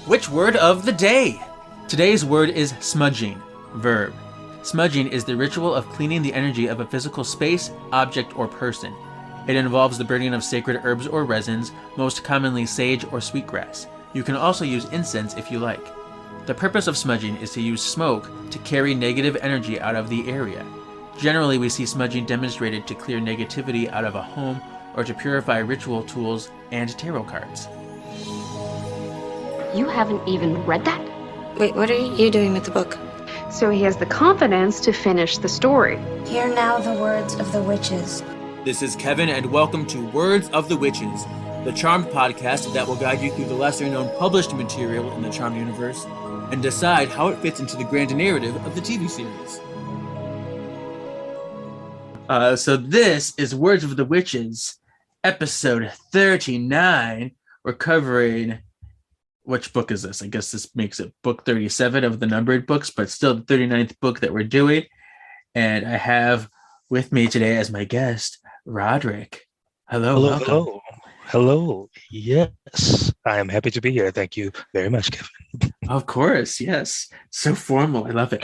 Which word of the day? Today's word is smudging, verb. Smudging is the ritual of cleaning the energy of a physical space, object, or person. It involves the burning of sacred herbs or resins, most commonly sage or sweetgrass. You can also use incense if you like. The purpose of smudging is to use smoke to carry negative energy out of the area. Generally, we see smudging demonstrated to clear negativity out of a home or to purify ritual tools and tarot cards. You haven't even read that? Wait, what are you doing with the book? So he has the confidence to finish the story. Hear now the words of the witches. This is Kevin, and welcome to Words of the Witches, the Charmed podcast that will guide you through the lesser-known published material in the Charmed universe and decide how it fits into the grand narrative of the TV series. So this is Words of the Witches, episode 39. We're covering... Which book is this? I guess this makes it book 37 of the numbered books, but still the 39th book that we're doing. And I have with me today as my guest, Roderick. Hello. Hello. Yes, I am happy to be here. Thank you very much, Kevin. Of course, yes. So formal. I love it.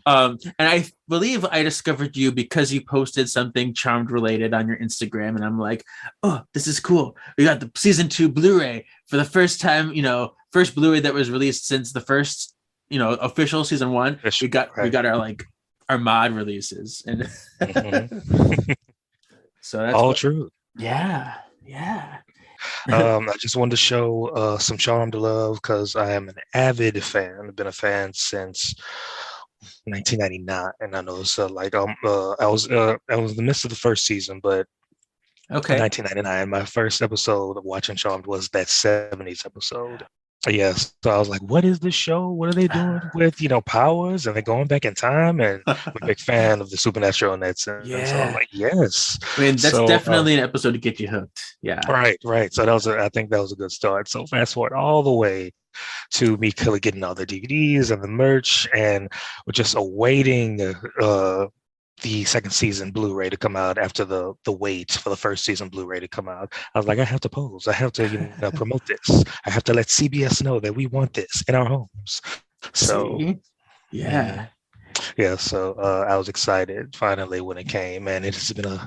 And I believe I discovered you because you posted something Charmed related on your Instagram. And I'm like, oh, this is cool. We got the season 2 Blu-ray for the first time, first Blu-ray that was released since the first, official season 1. We got our mod releases. And so that's all true. Yeah. I just wanted to show some Charmed love because I am an avid fan. I've been a fan since 1999, and I know it's I was in the midst of the first season, but okay, 1999, my first episode of watching Charmed was that 70s episode. Yes, so I was like, what is this show? What are they doing with, powers? And they're going back in time? And I'm a big fan of the supernatural in that sense. Yeah. So I'm like, yes. I mean, that's definitely an episode to get you hooked. Yeah. Right. So I think that was a good start. So fast forward all the way to me getting all the DVDs and the merch, and we're just awaiting the second season Blu-ray to come out after the wait for the first season Blu-ray to come out. I was like, I have to pose. I have to promote this. I have to let CBS know that we want this in our homes. So yeah. So I was excited finally when it came, and it has been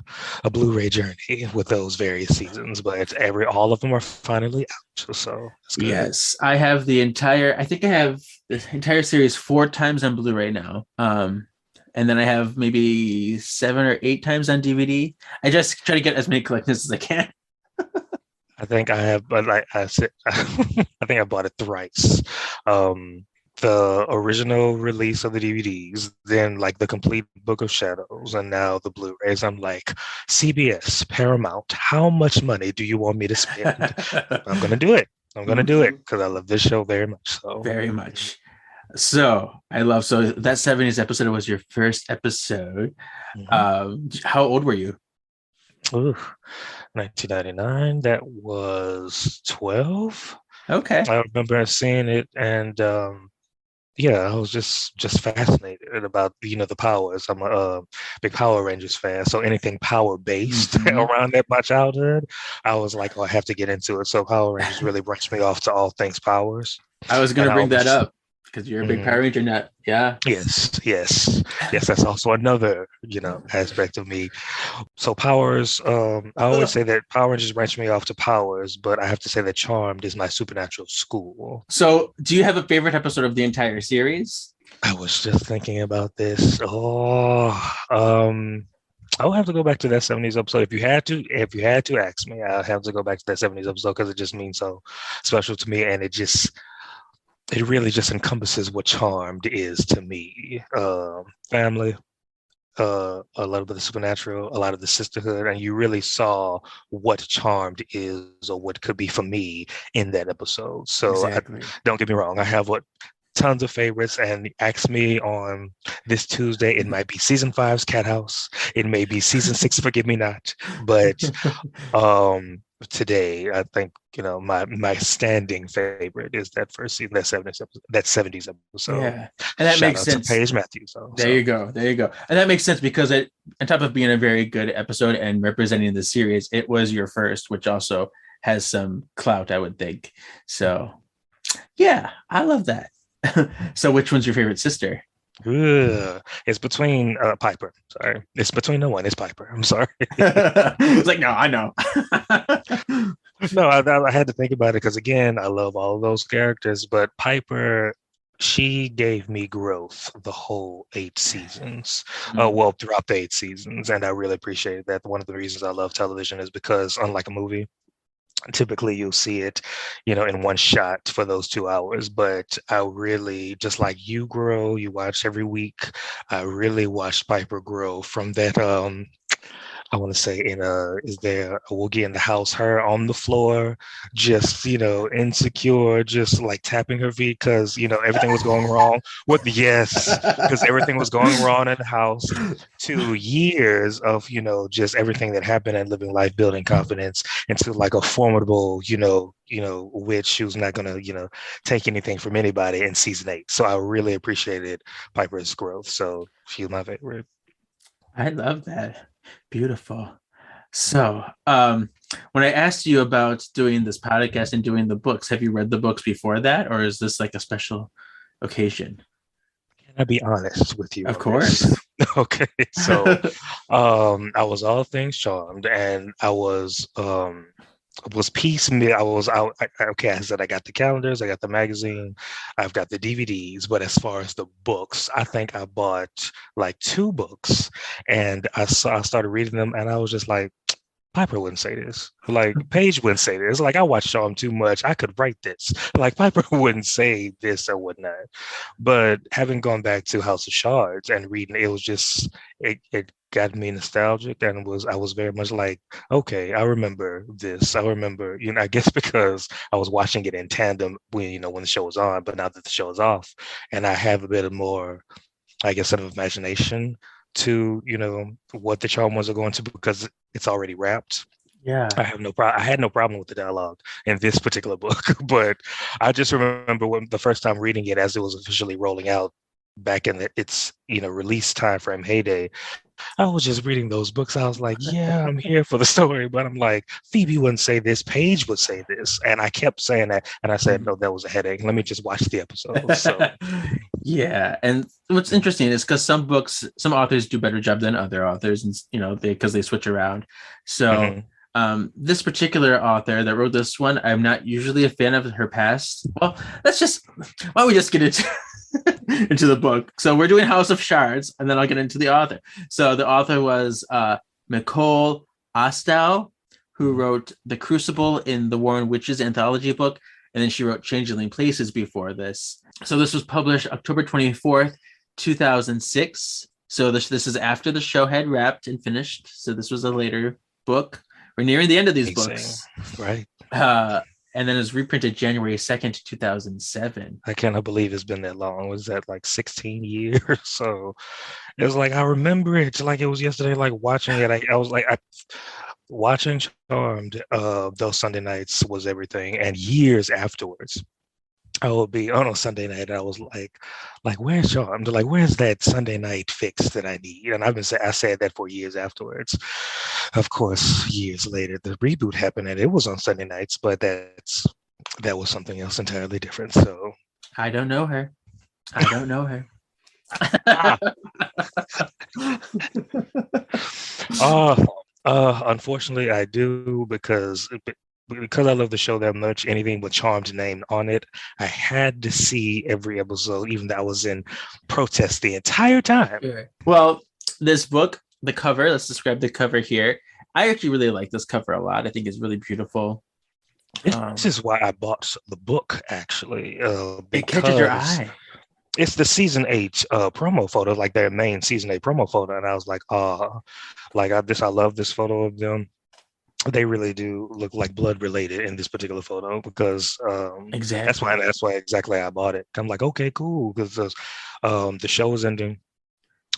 a Blu-ray journey with those various seasons, but all of them are finally out. So it's good. Yes, I have the entire series 4 times on Blu-ray now. And then I have maybe 7 or 8 times on DVD. I just try to get as many collections as I can. I think I have, but like I said, I think I bought it thrice. The original release of the DVDs, then like the complete Book of Shadows, and now the Blu-rays. I'm like, CBS, Paramount, how much money do you want me to spend? I'm going to do it. Because I love this show very much. Very much. So that 70s episode was your first episode. How old were you? 1999. That was 12. Okay. I remember seeing it, and I was just fascinated about the powers. I'm a big Power Rangers fan, so anything power based around my childhood, I was like, I have to get into it. So Power Rangers really brings me off to all things powers. I was going to bring that up. Because you're a big Power Ranger nut, yeah. Yes. That's also another, aspect of me. So powers. I always say that Power Rangers branch me off to powers, but I have to say that Charmed is my supernatural school. So, do you have a favorite episode of the entire series? I was just thinking about this. I would have to go back to that 70s episode. If you had to ask me, I'd have to go back to that 70s episode because it just means so special to me, and it really just encompasses what Charmed is to me. Family, a little bit of the supernatural, a lot of the sisterhood, and you really saw what Charmed is or what could be for me in that episode. So exactly. Don't get me wrong, I have tons of favorites, and ask me on this Tuesday, it might be season 5's Cat House, it may be season 6 Forgive Me Not, but today I think my standing favorite is that first season, that 70s episode. Yeah, and that makes sense. Paige Matthews. There you go, and that makes sense because it, on top of being a very good episode and representing the series, it was your first, which also has some clout, I would think. So Yeah, I love that. So which one's your favorite sister? Ugh. It's between Piper. Sorry, it's between no one. It's Piper. I'm sorry. It's like, no, I know. No, I had to think about it because again, I love all of those characters, but Piper, she gave me growth the whole 8 seasons. Mm, Well, throughout the 8 seasons, and I really appreciate that. One of the reasons I love television is because, unlike a movie, typically you'll see it, in one shot for those 2 hours. But I really, just like you grow, you watch every week. I really watched Piper grow from that. I want to say is there a Woogie in the house, her on the floor, just, insecure, just like tapping her feet because, everything was going wrong yes, because everything was going wrong in the house, to years of, just everything that happened and living life, building confidence into like a formidable, witch who's not going to, take anything from anybody in season 8. So I really appreciated Piper's growth. So she's my favorite. I love that. Beautiful. So, when I asked you about doing this podcast and doing the books, have you read the books before that, or is this like a special occasion? Can I be honest with you Of on this? course. Okay, so I was all things charmed, and I was piecemeal. I was out. Okay, I said I got the calendars, I got the magazine, I've got the DVDs. But as far as the books, I think I bought like 2 books, and I started reading them, and I was just like, Piper wouldn't say this. Like Paige wouldn't say this. Like I watched Charm too much. I could write this. Like Piper wouldn't say this or whatnot. But having gone back to House of Shards and reading, it was just it got me nostalgic, and I was very much like, okay, I remember this. I remember, I guess because I was watching it in tandem when the show was on, but now that the show is off, and I have a bit of more, I guess, sort of imagination to what the charm was going to, because it's already wrapped. Yeah. I had no problem with the dialogue in this particular book, but I just remember when the first time reading it as it was officially rolling out back in its release time frame heyday. I was just reading those books. I was like, yeah, I'm here for the story, but I'm like, Phoebe wouldn't say this, Paige would say this, and I kept saying that, and I said, no, that was a headache. Let me just watch the episode. So Yeah, and what's interesting is because some authors do better job than other authors, and because they switch around. So, this particular author that wrote this one, I'm not usually a fan of her past. Well, why don't we just get into into the book? So we're doing House of Shards, and then I'll get into the author. So the author was Nicole Ostow, who wrote The Crucible in the Warren Witches anthology book, and then she wrote Changeling Places before this. So this was published October 24th, 2006. So this is after the show had wrapped and finished. So this was a later book. We're nearing the end of these books. Right. And then it was reprinted January 2nd, 2007. I cannot believe it's been that long. Was that like 16 years? So it was like, I remember it like it was yesterday, like watching it. I was like, watching Charmed, those Sunday nights was everything. And years afterwards, I would be on a Sunday night, and I was like, where's Charmed? Like, where's that Sunday night fix that I need? And I said that for years afterwards. Of course, years later, the reboot happened, and it was on Sunday nights, but that was something else entirely different. So I don't know her. Unfortunately, I do, because I love the show that much. Anything with Charmed named on it, I had to see every episode, even though I was in protest the entire time. Sure. Well, this book, the cover, let's describe the cover here. I actually really like this cover a lot. I think it's really beautiful. This is why I bought the book, actually. It catches your eye. It's the season 8 promo photo, like their main season 8 promo photo, and I was like, I love this photo of them. They really do look like blood related in this particular photo, because exactly. That's why exactly I bought it. I'm like, okay, cool, because the show was ending,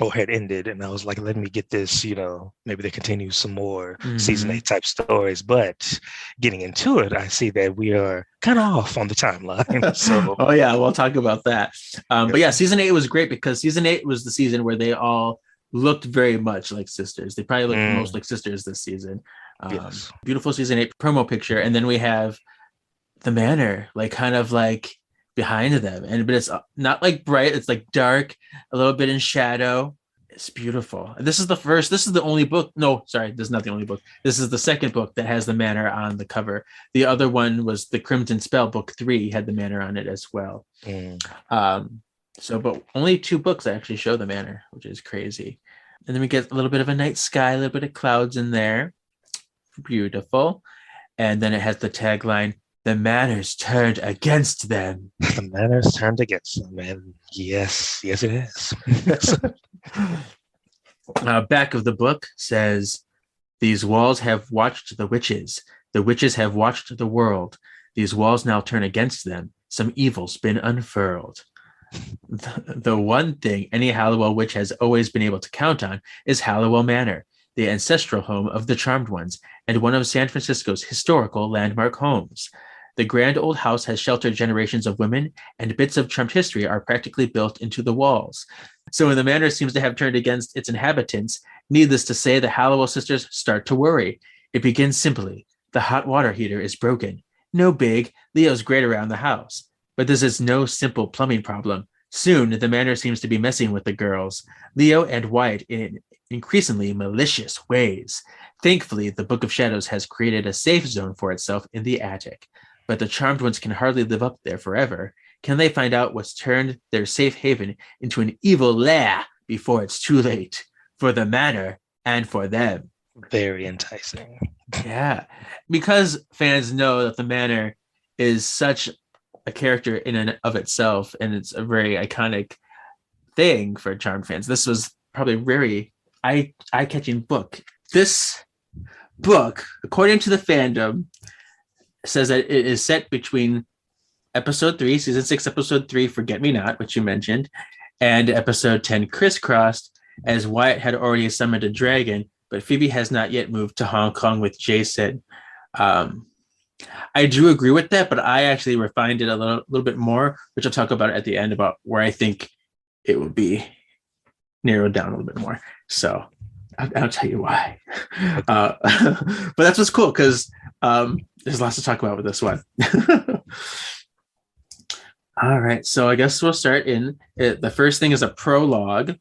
or had ended, and I was like, let me get this, maybe they continue some more season 8 type stories. But getting into it, I see that we are kind of off on the timeline. So oh yeah, we'll talk about that. But yeah, season 8 was great because season 8 was the season where they all looked very much like sisters. They probably looked most like sisters this season. Beautiful season 8 promo picture, and then we have the manor, like kind of like behind them, but it's not like bright, it's like dark, a little bit in shadow. It's beautiful. This is the only book. No, sorry, this is not the only book. This is the second book that has the manor on the cover. The other one was the Crimson Spell, book 3 had the manor on it as well. But only 2 books actually show the manor, which is crazy. And then we get a little bit of a night sky, a little bit of clouds in there. Beautiful. And then it has the tagline, "The manor's turned against them." The manor's turned against them, and yes, it is. Back of the book says, "These walls have watched the witches. The witches have watched the world. These walls now turn against them. Some evil's been unfurled." The one thing any Halliwell witch has always been able to count on is Halliwell Manor, the ancestral home of the Charmed Ones, and one of San Francisco's historical landmark homes. The grand old house has sheltered generations of women, and bits of Charmed history are practically built into the walls. So when the manor seems to have turned against its inhabitants, needless to say, the Halliwell sisters start to worry. It begins simply. The hot water heater is broken. No big, Leo's great around the house. But this is no simple plumbing problem. Soon, the manor seems to be messing with the girls, Leo and Wyatt, in increasingly malicious ways. Thankfully, the Book of Shadows has created a safe zone for itself in the attic. But the Charmed Ones can hardly live up there forever. Can they find out what's turned their safe haven into an evil lair before it's too late? For the manor and for them. Very enticing. Yeah. Because fans know that the manor is such a character in and of itself, and it's a very iconic thing for Charmed fans. This was probably a very eye-catching book. This book, according to the fandom, says that it is set between episode 3, season 6, episode 3, Forget Me Not, which you mentioned, and episode 10, Crisscrossed, as Wyatt had already summoned a dragon, but Phoebe has not yet moved to Hong Kong with Jason. I do agree with that, but I actually refined it a little bit more, which I'll talk about at the end, about where I think it would be narrowed down a little bit more. So I'll tell you why. But that's what's cool, because there's lots to talk about with this one. All right, so I guess we'll start in it. The first thing is a prologue,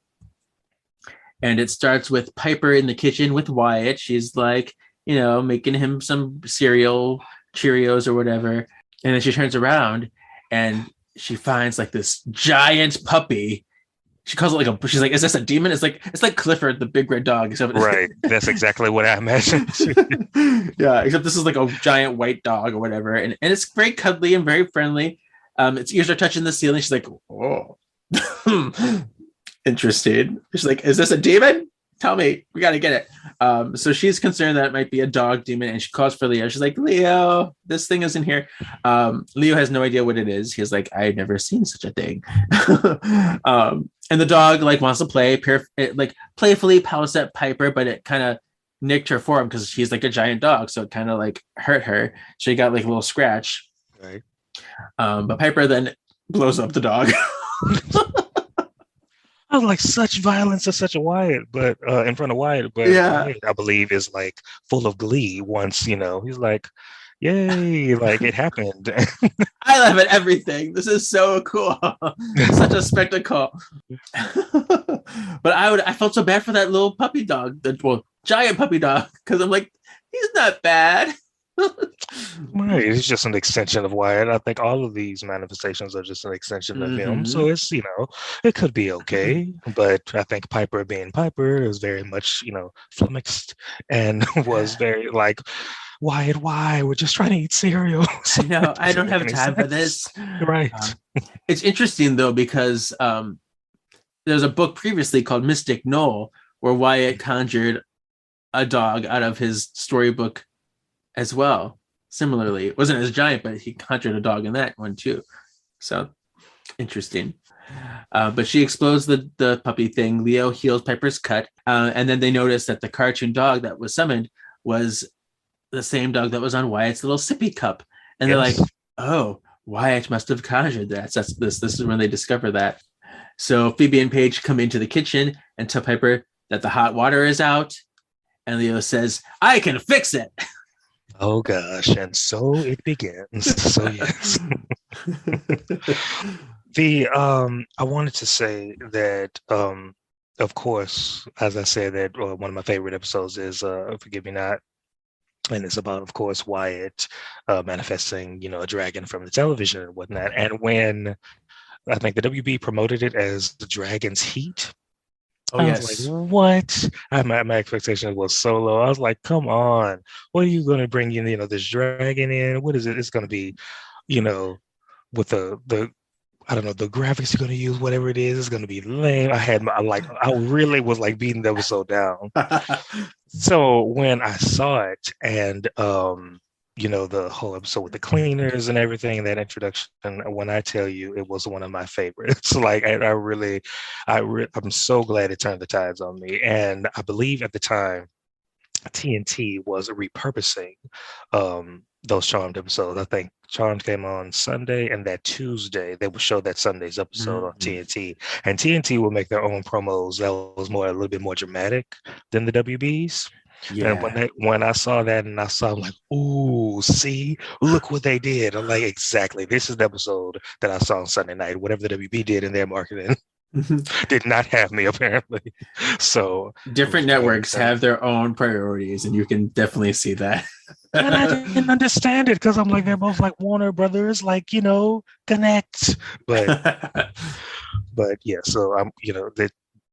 and it starts with Piper in the kitchen with Wyatt. She's like, making him some cereal, Cheerios or whatever. And then she turns around and she finds like this giant puppy. She calls it she's like, is this a demon? It's like Clifford, the big red dog. Except right. That's exactly what I imagined. Yeah, except this is like a giant white dog or whatever. And it's very cuddly and very friendly. Its ears are touching the ceiling. She's like, oh, interested. She's like, is this a demon? Tell me, we got to get it. So she's concerned that it might be a dog demon, and she calls for Leo. She's like, Leo, this thing isn't here. Leo has no idea what it is. He's like, I've never seen such a thing. And the dog wants to play. It playfully pouts at Piper, but it kind of nicked her form because she's like a giant dog, so it kind of hurt her. She got a little scratch. Right. But Piper then blows up the dog. I was like, such violence is such a Wyatt, but in front of Wyatt, but yeah. Wyatt, I believe, is full of glee once, he's like, yay, it happened. I laugh at everything. This is so cool. Such a spectacle. But I felt so bad for that little puppy dog, giant puppy dog, because I'm like, he's not bad. Right, it's just an extension of Wyatt. I think all of these manifestations are just an extension of him. So it's, it could be okay. But I think Piper being Piper is very much, flummoxed and was very Wyatt, why? We're just trying to eat cereal. I know, I don't have time for this. Right. It's interesting though, because there's a book previously called Mystic Knoll where Wyatt conjured a dog out of his storybook as well. Similarly, it wasn't as giant, but he conjured a dog in that one too. So interesting. But she explodes the puppy thing. Leo heals Piper's cut, and then they notice that the cartoon dog that was summoned was the same dog that was on Wyatt's little sippy cup. And they're like, oh, Wyatt must have conjured that. So this is when they discover that. So Phoebe and Paige come into the kitchen and tell Piper that the hot water is out. And Leo says, I can fix it. Oh gosh, and so it begins. So yes. The I wanted to say that of course, as I said, that one of my favorite episodes is Forgive Me Not. And it's about, of course, Wyatt manifesting, a dragon from the television and whatnot. And when I think the WB promoted it as the Dragon's Heat, Oh I was like, yes. what? My expectation was so low. I was like, come on, what are you going to bring in, this dragon in? What is it? It's going to be, you know, with the I don't know, the graphics you're going to use, whatever it is going to be lame. I really was like beating the episode down. So when I saw it and the whole episode with the cleaners and everything, that introduction, when I tell you it was one of my favorites. Like I'm so glad it turned the tides on me. And I believe at the time TNT was repurposing those Charmed episodes. I think Charmed came on Sunday, and that Tuesday they would show that Sunday's episode on TNT. And TNT will make their own promos that was a little bit more dramatic than the WBs. And Yeah. when I saw that and I saw, I'm like, ooh, see, look what they did. I'm like, exactly. This is the episode that I saw on Sunday night. Whatever the WB did in their marketing did not have me apparently. So it was Different perfect. networks have their own priorities, and you can definitely see that. And I didn't understand it because I'm like, they're both like Warner Brothers, like, connect. But yeah, so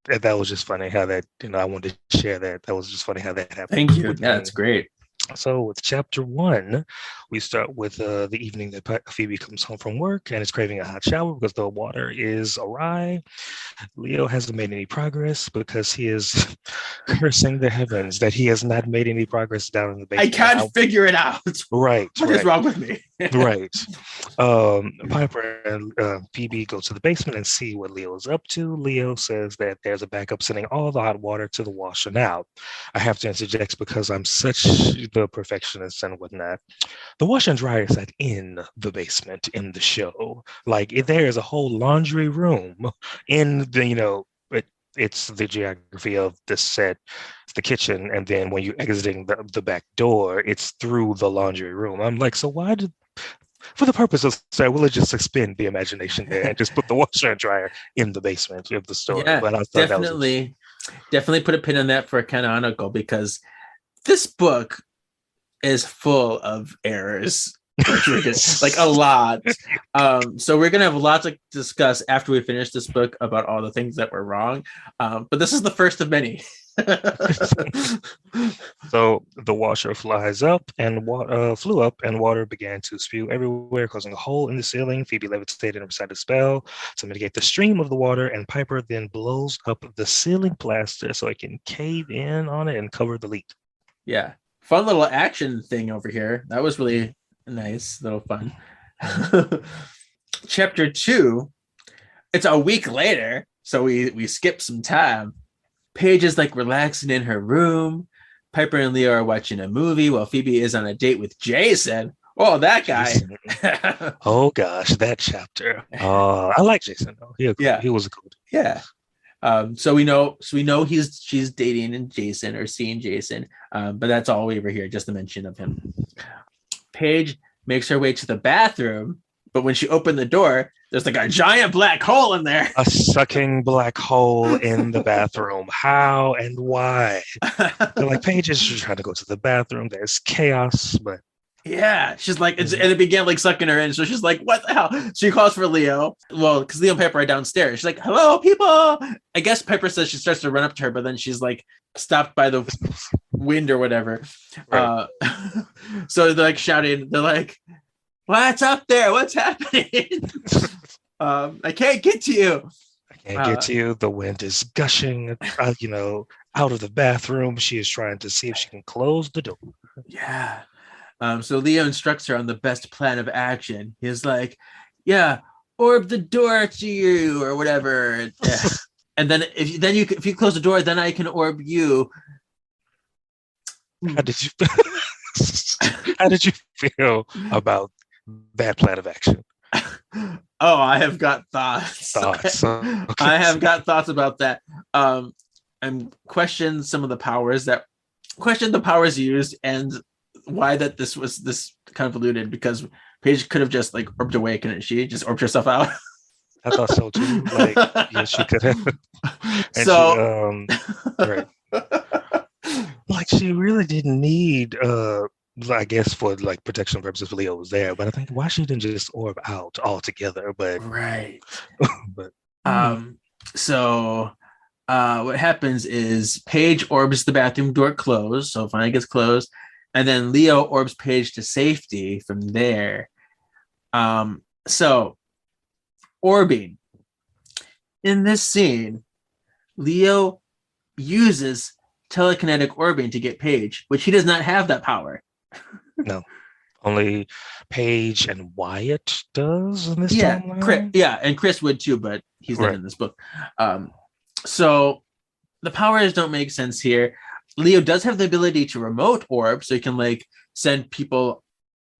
that was just funny how that, I wanted to share that. That was just funny how that happened. Thank you. with Yeah, me. that's great. So with chapter 1, we start with the evening that Phoebe comes home from work and is craving a hot shower because the water is awry. Leo hasn't made any progress because he is cursing the heavens that he has not made any progress down in the I basement. can't figure it out. Right. What is wrong with me? Right. Piper and Phoebe go to the basement and see what Leo is up to. Leo says that there's a backup sending all the hot water to the washer. Now, I have to interject because I'm such the perfectionist and whatnot. The washer and dryer is not in the basement in the show. Like there is a whole laundry room in the, it's the geography of the set, the kitchen, and then when you're exiting the back door, it's through the laundry room. I'm like, so why did, for the purpose of story, we'll just suspend the imagination there and just put the washer and dryer in the basement of the story. Yeah, But I thought definitely put a pin in that for canonical, because this book is full of errors. Like a lot. So we're gonna have a lot to discuss after we finish this book about all the things that were wrong. But this is the first of many. So the washer flies up and flew up, and water began to spew everywhere, causing a hole in the ceiling. Phoebe levitated and recited a spell to mitigate the stream of the water, and Piper then blows up the ceiling plaster so it can cave in on it and cover the leak. Yeah, fun little action thing over here. That was really nice, little fun. Chapter 2. It's a week later, so we skip some time. Paige is like relaxing in her room. Piper and Leo are watching a movie while Phoebe is on a date with Jason. Oh, that guy. Oh gosh, that chapter. I like Jason though. He was a cool dude. Yeah. So we know she's dating Jason or seeing Jason. But that's all we ever hear, just a mention of him. Paige makes her way to the bathroom, but when she opened the door, there's like a giant black hole in there. A sucking black hole in the bathroom. How and why? They're like, Paige is trying to go to the bathroom. There's chaos, but yeah, she's like, and it began like sucking her in. So she's like, what the hell? She calls for Leo. Well, because Leo and Piper are downstairs. She's like, hello, people. I guess Piper says she starts to run up to her, but then she's like stopped by the wind or whatever. Right. So they're like shouting. They're like, what's up there? What's happening? I can't get to you. I can't get to you. The wind is gushing, out of the bathroom. She is trying to see if she can close the door. Yeah. So Leo instructs her on the best plan of action. He's like, yeah, orb the door to you or whatever. Yeah. And then if you close the door, then I can orb you. How did you feel about that plan of action? Oh, I have got thoughts. Okay. I have got thoughts about that. And question the powers used and why that this was this convoluted, because Paige could have just like orbed away, couldn't she? Just orbed herself out. I thought so too. Like, yes, she could have. And she, So right. Like, she really didn't need, I guess for like protection purposes, Leo was there, but I think why she didn't just orb out altogether. But, right. but So what happens is Paige orbs the bathroom door closed, so finally gets closed, and then Leo orbs Paige to safety from there. So orbing. In this scene, Leo uses telekinetic orbing to get Paige, which he does not have that power. no, only Paige and Wyatt does in this Yeah, timeline. and Chris would too, but he's not Right. in this book. So the powers don't make sense here. Leo does have the ability to remote orb, so he can like send people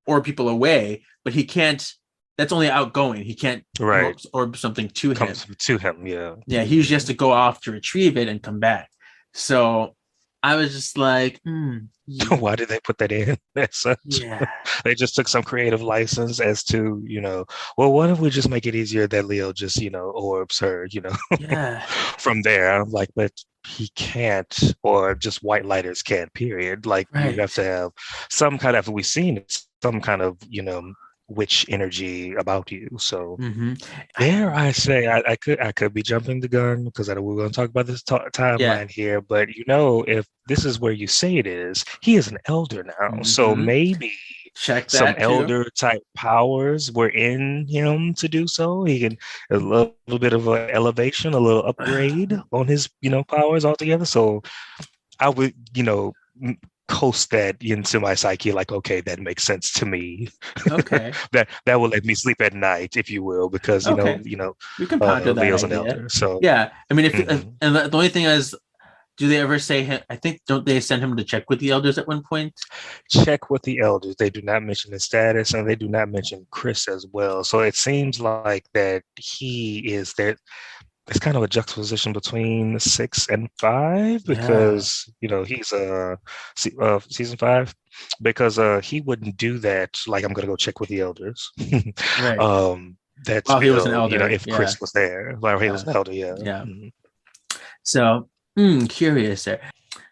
or people away, but he can't. That's only outgoing. He can't Right. orb something to him. Comes to him, yeah. Yeah, he usually has to go off to retrieve it and come back. So I was just like, Why did they put that in as such? yeah. They just took some creative license as to, well, what if we just make it easier that Leo just, orbs her, Yeah. from there. I'm like, but he can't, or just white lighters can't, period. Like, Right. you have to have some kind of, we've seen some kind of, witch energy about you. So there, I say I could be jumping the gun because I know we're going to talk about this timeline here. But if this is where you say it is, he is an elder now. So maybe check that some too. elder type powers were in him to do so. He can a little bit of an elevation, a little upgrade on his powers altogether. So I would coast that into my psyche, like, okay, that makes sense to me. Okay. that will let me sleep at night, if you will, because we can ponder that Leo's idea. an elder. So yeah, I mean, and the only thing is, do they ever say him? I think, don't they send him to check with the elders at one point? Check with the elders. They do not mention his status, and they do not mention Chris as well. So it seems like that he is there. It's kind of a juxtaposition between 6 and 5 because he's season 5, because he wouldn't do that. Like, I'm gonna go check with the elders. Right. That's he was an elder. if Chris was there, while he was an elder. Yeah. So curious there.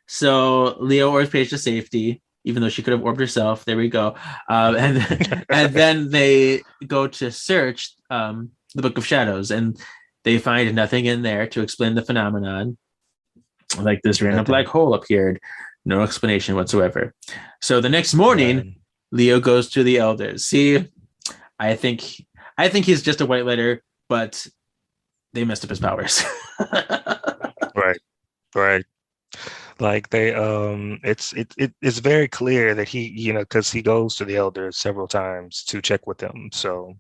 So Leo orbs Paige to safety, even though she could have orbed herself. There we go. And then they go to search the Book of Shadows, and they find nothing in there to explain the phenomenon. Like, this random black hole appeared. No explanation whatsoever. So the next morning, Leo goes to the elders. See, I think he's just a white lighter, but they messed up his powers. Right. Like, they it's very clear that he, because he goes to the elders several times to check with them. So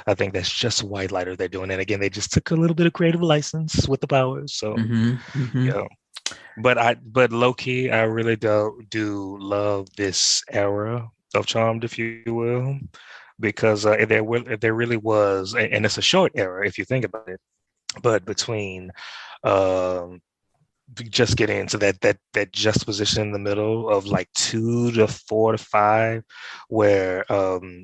I think that's just a white lighter they're doing. And again, they just took a little bit of creative license with the powers. So but low key, I really do love this era of Charmed, if you will, because if there really was, and it's a short era if you think about it, but between just getting into that juxtaposition in the middle of like 2 to 4 to 5, where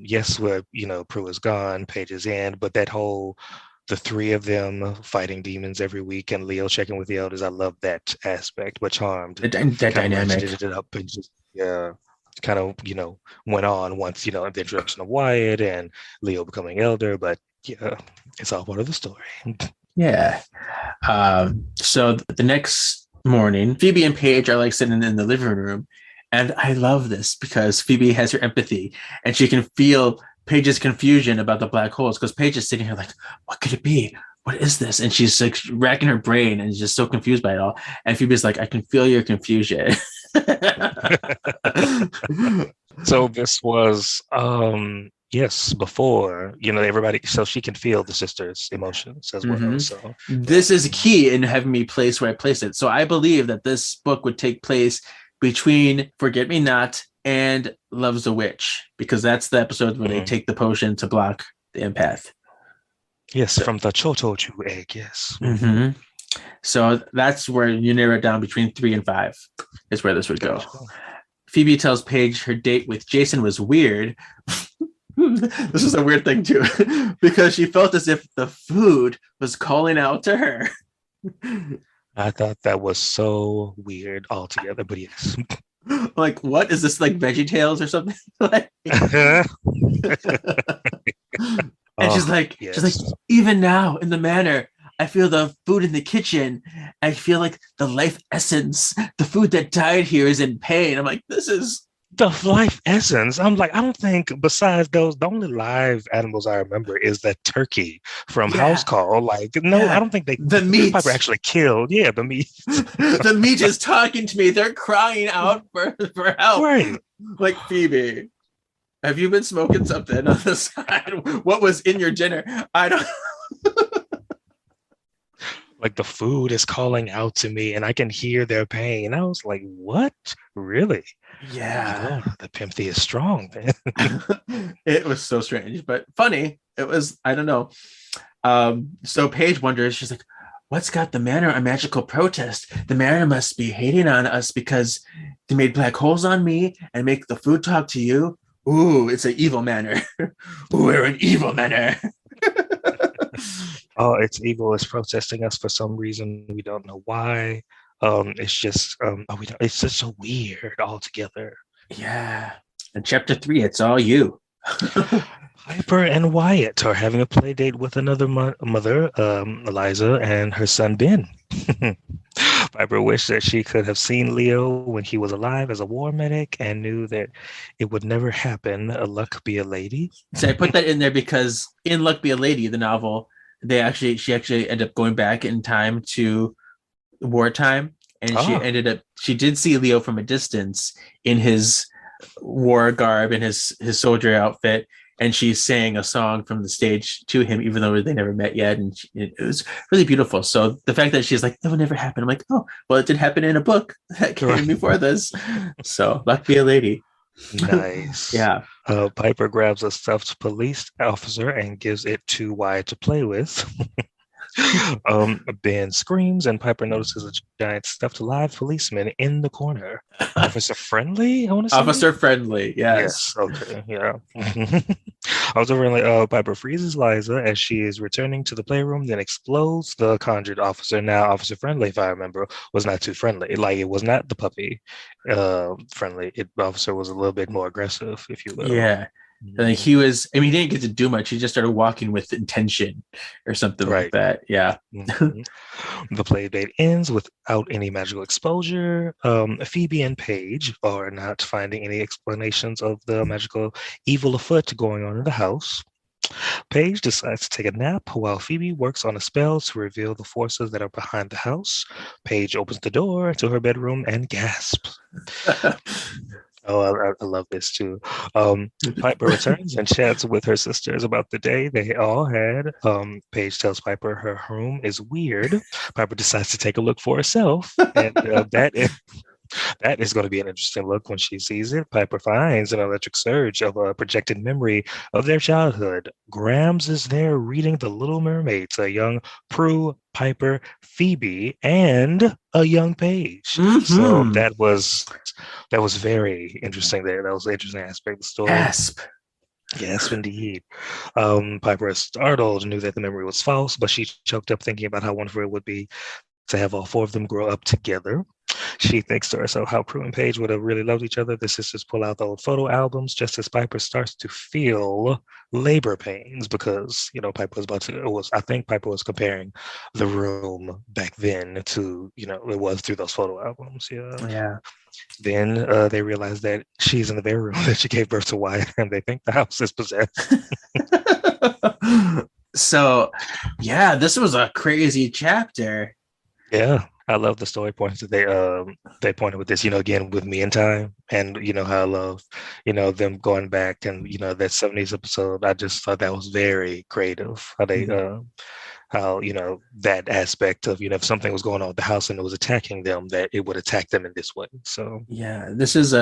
yes, where Prue is gone, Paige is in, but the 3 of them fighting demons every week and Leo checking with the elders, I love that aspect. But Charmed, that dynamic, it up and just kind of went on once the introduction of Wyatt and Leo becoming elder. But it's all part of the story. Yeah. So the next morning, Phoebe and Paige are like sitting in the living room, and I love this because Phoebe has her empathy, and she can feel Paige's confusion about the black holes, because Paige is sitting here like, what could it be? What is this? And she's like racking her brain and just so confused by it all. And Phoebe's like, I can feel your confusion. So this was yes, before everybody, so she can feel the sisters' emotions as well. So this is key in having me place where I place it. So I believe that this book would take place between Forget Me Not and Love's a Witch, because that's the episode where they take the potion to block the empath. Yes, from the Chotochu egg. Yes. So that's where you narrow it down between 3 and 5 is where this would go. Phoebe tells Paige her date with Jason was weird. This is a weird thing too, because she felt as if the food was calling out to her. I thought that was so weird altogether, but yes. Like, what is this, like Veggie Tales or something? Like, and she's like, yes. even now in the manor, I feel the food in the kitchen. I feel like the life essence, the food that died here is in pain. I'm like, this is The life essence. I'm like, I don't think besides those, the only live animals I remember is that turkey from House Call. Like, no, I don't think the meat Piper actually killed. Yeah, the meat. the meat is talking to me. They're crying out for help. Right. Like, Phoebe, have you been smoking something on the side? What was in your dinner? I don't. Like, the food is calling out to me and I can hear their pain. I was like, what? Really? Yeah. Oh, the empathy is strong, man. It was so strange, but funny. It was, I don't know. So Paige wonders, she's like, what's got the manor a magical protest? The manor must be hating on us because they made black holes on me and make the food talk to you. Ooh, it's an evil manor. Ooh, we're an evil manor. Oh, it's evil. It's protesting us for some reason. We don't know why. It's just it's just so weird altogether. Yeah. In chapter 3, it's all you. Piper and Wyatt are having a play date with another mother, Eliza, and her son Ben. Piper wished that she could have seen Leo when he was alive as a war medic and knew that it would never happen. Luck be a lady. So I put that in there because in Luck Be a Lady, the novel, she actually ended up going back in time to wartime, and she did see Leo from a distance in his war garb and his soldier outfit, and she sang a song from the stage to him, even though they never met yet, and it was really beautiful. So the fact that she's like, that would never happen, I'm like, oh, well, it did happen in a book that came before this. So Luck Be a Lady. Nice. Yeah. Piper grabs a stuffed police officer and gives it to Wyatt to play with. Ben screams and Piper notices a giant stuffed live policeman in the corner. Officer Friendly, I want to say? Officer Friendly, yes. Okay, yeah. Officer Friendly, Piper freezes Liza as she is returning to the playroom, then explodes the conjured officer. Now, Officer Friendly, if I remember, was not too friendly. Like, it was not the puppy friendly. The officer was a little bit more aggressive, if you will. Yeah. Like he didn't get to do much. He just started walking with intention or something like that. Yeah. The play date ends without any magical exposure. Phoebe and Paige are not finding any explanations of the magical evil afoot going on in the house. Paige decides to take a nap while Phoebe works on a spell to reveal the forces that are behind the house. Paige opens the door to her bedroom and gasps. Oh, I love this too. Piper returns and chats with her sisters about the day they all had. Paige tells Piper her room is weird. Piper decides to take a look for herself, and that is going to be an interesting look when she sees it. Piper finds an electric surge of a projected memory of their childhood. Grams is there reading The Little Mermaid to a young Prue, Piper, Phoebe, and a young Paige. Mm-hmm. So that was very interesting there. That was an interesting aspect of the story. Yes, indeed. Piper is startled, knew that the memory was false, but she choked up thinking about how wonderful it would be to have all 4 of them grow up together. She thinks to herself how Prue and Paige would have really loved each other. The sisters pull out the old photo albums just as Piper starts to feel labor pains because, Piper I think Piper was comparing the room back then to, it was through those photo albums. Yeah. Then they realize that she's in the very room that she gave birth to Wyatt, and they think the house is possessed. So, yeah, this was a crazy chapter. Yeah, I love the story points that they pointed with this, again with Me in Time, and how I love, them going back and that 70s episode. I just thought that was very creative. How they how that aspect of if something was going on with the house and it was attacking them, that it would attack them in this way. So yeah, this is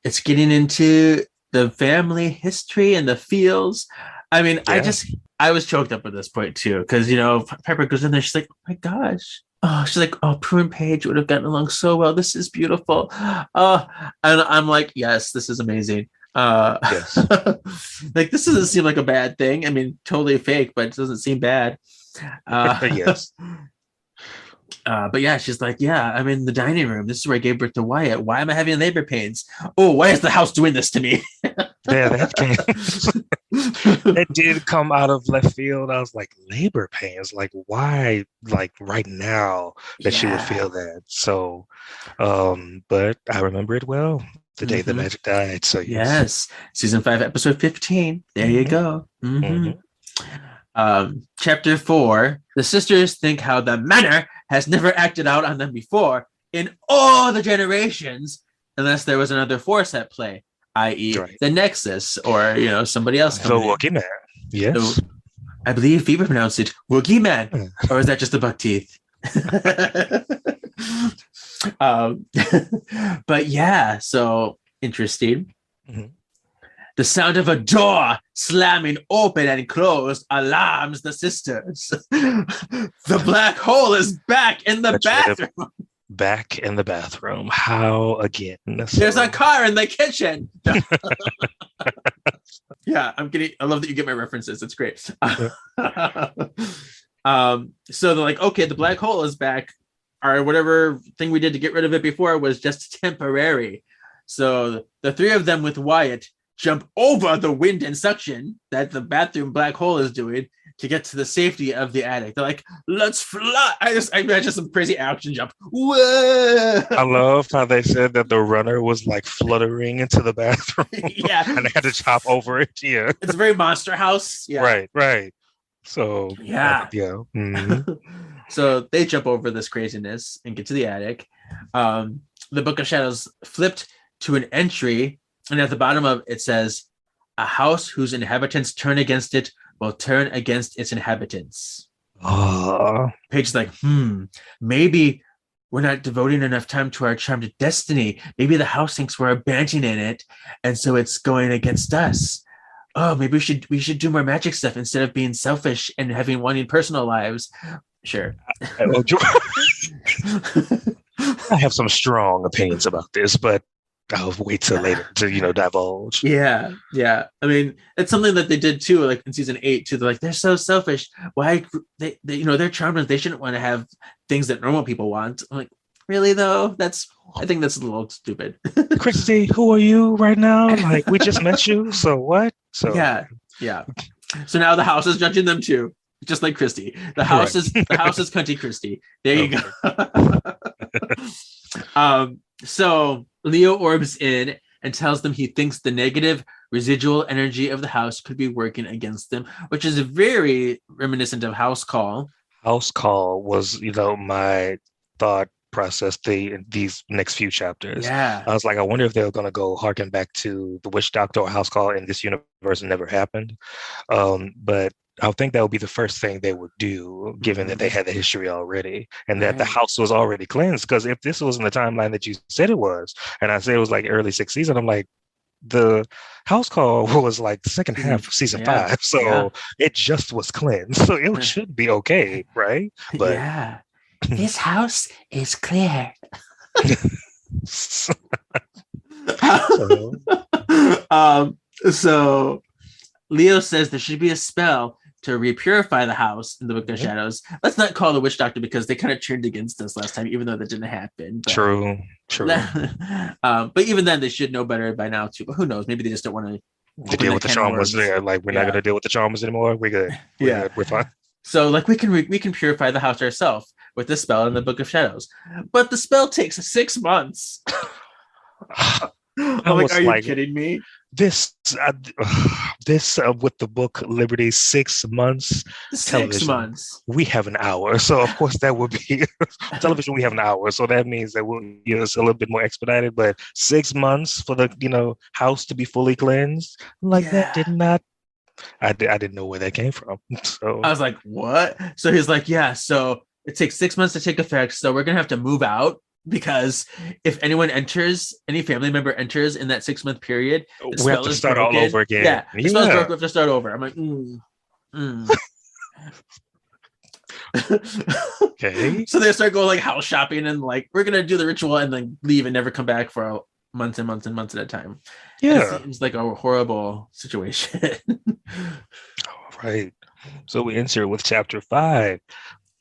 it's getting into the family history and the feels. I mean, I was choked up at this point too, because Piper goes in there, she's like, oh my gosh, oh, she's like, oh, Prue and Paige would have gotten along so well. This is beautiful. And I'm like, yes, this is amazing. Yes. Like this doesn't seem like a bad thing. I mean, totally fake, but it doesn't seem bad. Yes. But yeah, she's like, yeah, I'm in the dining room. This is where I gave birth to Wyatt. Why am I having labor pains? Oh, why is the house doing this to me? Yeah, that did come out of left field. I was like, labor pains, like why, like right now that she would feel that. So, but I remember it well. The day the magic died. So yes, season 5, episode 15. There you go. Chapter 4. The sisters think how the manor has never acted out on them before in all the generations, unless there was another force at play, i.e., the Nexus, or somebody else. The Wookiee Man. Yes. So, I believe Phoebe pronounced it Wookiee Man, or is that just the buck teeth? But yeah, so interesting. The sound of a door slamming open and closed alarms the sisters. The black hole is back in the bathroom. Back in the bathroom. How again? There's a car in the kitchen. Yeah, I love that you get my references. It's great. So they're like, okay, the black hole is back. Or whatever thing we did to get rid of it before was just temporary. So the three of them with Wyatt jump over the wind and suction that the bathroom black hole is doing to get to the safety of the attic. They're like, let's fly. I imagine some crazy action jump. Whoa! I love how they said that the runner was like fluttering into the bathroom. Yeah. And they had to chop over it. Yeah. It's very Monster House. Yeah. Right. So, yeah. So they jump over this craziness and get to the attic. The Book of Shadows flipped to an entry, and at the bottom of it says, a house whose inhabitants turn against it will turn against its inhabitants. Paige's like, maybe we're not devoting enough time to our charmed destiny. Maybe the house thinks we're abandoning it, and so it's going against us. Oh, maybe we should do more magic stuff instead of being selfish and wanting personal lives. Sure. I have some strong opinions about this, but I'll wait till later to divulge. Yeah. I mean, it's something that they did too, like in season 8 too. They're like, they're so selfish. Why they they're charmers. They shouldn't want to have things that normal people want. I'm like, really though? I think that's a little stupid. Christy, who are you right now? Like, we just met you. So what? So yeah. So now the house is judging them too, just like Christy. The house is cunty Christy. There you go. So Leo orbs in and tells them he thinks the negative residual energy of the house could be working against them, which is very reminiscent of House Call. House Call was, my thought process these next few chapters. Yeah. I was like, I wonder if they're going to go harken back to the Witch Doctor or House Call in this universe. It never happened. But I think that would be the first thing they would do, given that they had the history already and that the house was already cleansed. Because if this was in the timeline that you said it was, and I said it was like early 6th season, I'm like, the House Call was like the second half of season 5. So it just was cleansed. So it should be okay, right? But this house is clear. So Leo says there should be a spell to repurify the house in the Book of Shadows. Let's not call the Witch Doctor because they kind of turned against us last time, even though that didn't happen. But, True. But even then, they should know better by now too. But who knows? Maybe they just don't want to deal with the Chalmers. There, like we're not going to deal with the Chalmers anymore. We're good. We're fine. So, like, we can purify the house ourselves with the spell in the Book of Shadows, but the spell takes 6 months. I'm like, are you kidding me? This with the book Liberty 6 months. 6 months. We have an hour, so of course that would be television. We have an hour, so that means that we'll it's a little bit more expedited. But 6 months for the house to be fully cleansed, that did not. I didn't know where that came from. So I was like, what? So he's like, yeah. So it takes 6 months to take effect. So we're gonna have to move out. Because if any family member enters in that 6 month period, we have to start all over again. Yeah, the spell's broken. We have to start over. I'm like, Okay. So they start going like house shopping and like we're gonna do the ritual and then leave and never come back for months and months and months at a time. And it Yeah. seems like a horrible situation. All right. So we enter with chapter 5.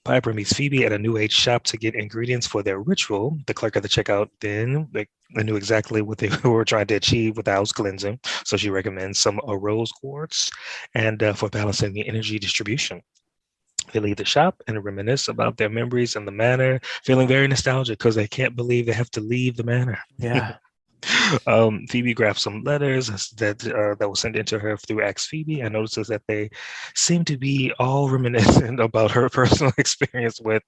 Piper meets Phoebe at a New Age shop to get ingredients for their ritual. The clerk at the checkout then they knew exactly what they were trying to achieve with the house cleansing. So she recommends some rose quartz and for balancing the energy distribution. They leave the shop and reminisce about their memories and the manor, feeling very nostalgic because they can't believe they have to leave the manor. Yeah. Phoebe grabs some letters that was sent into her through Ask Phoebe and notices that they seem to be all reminiscent about her personal experience with,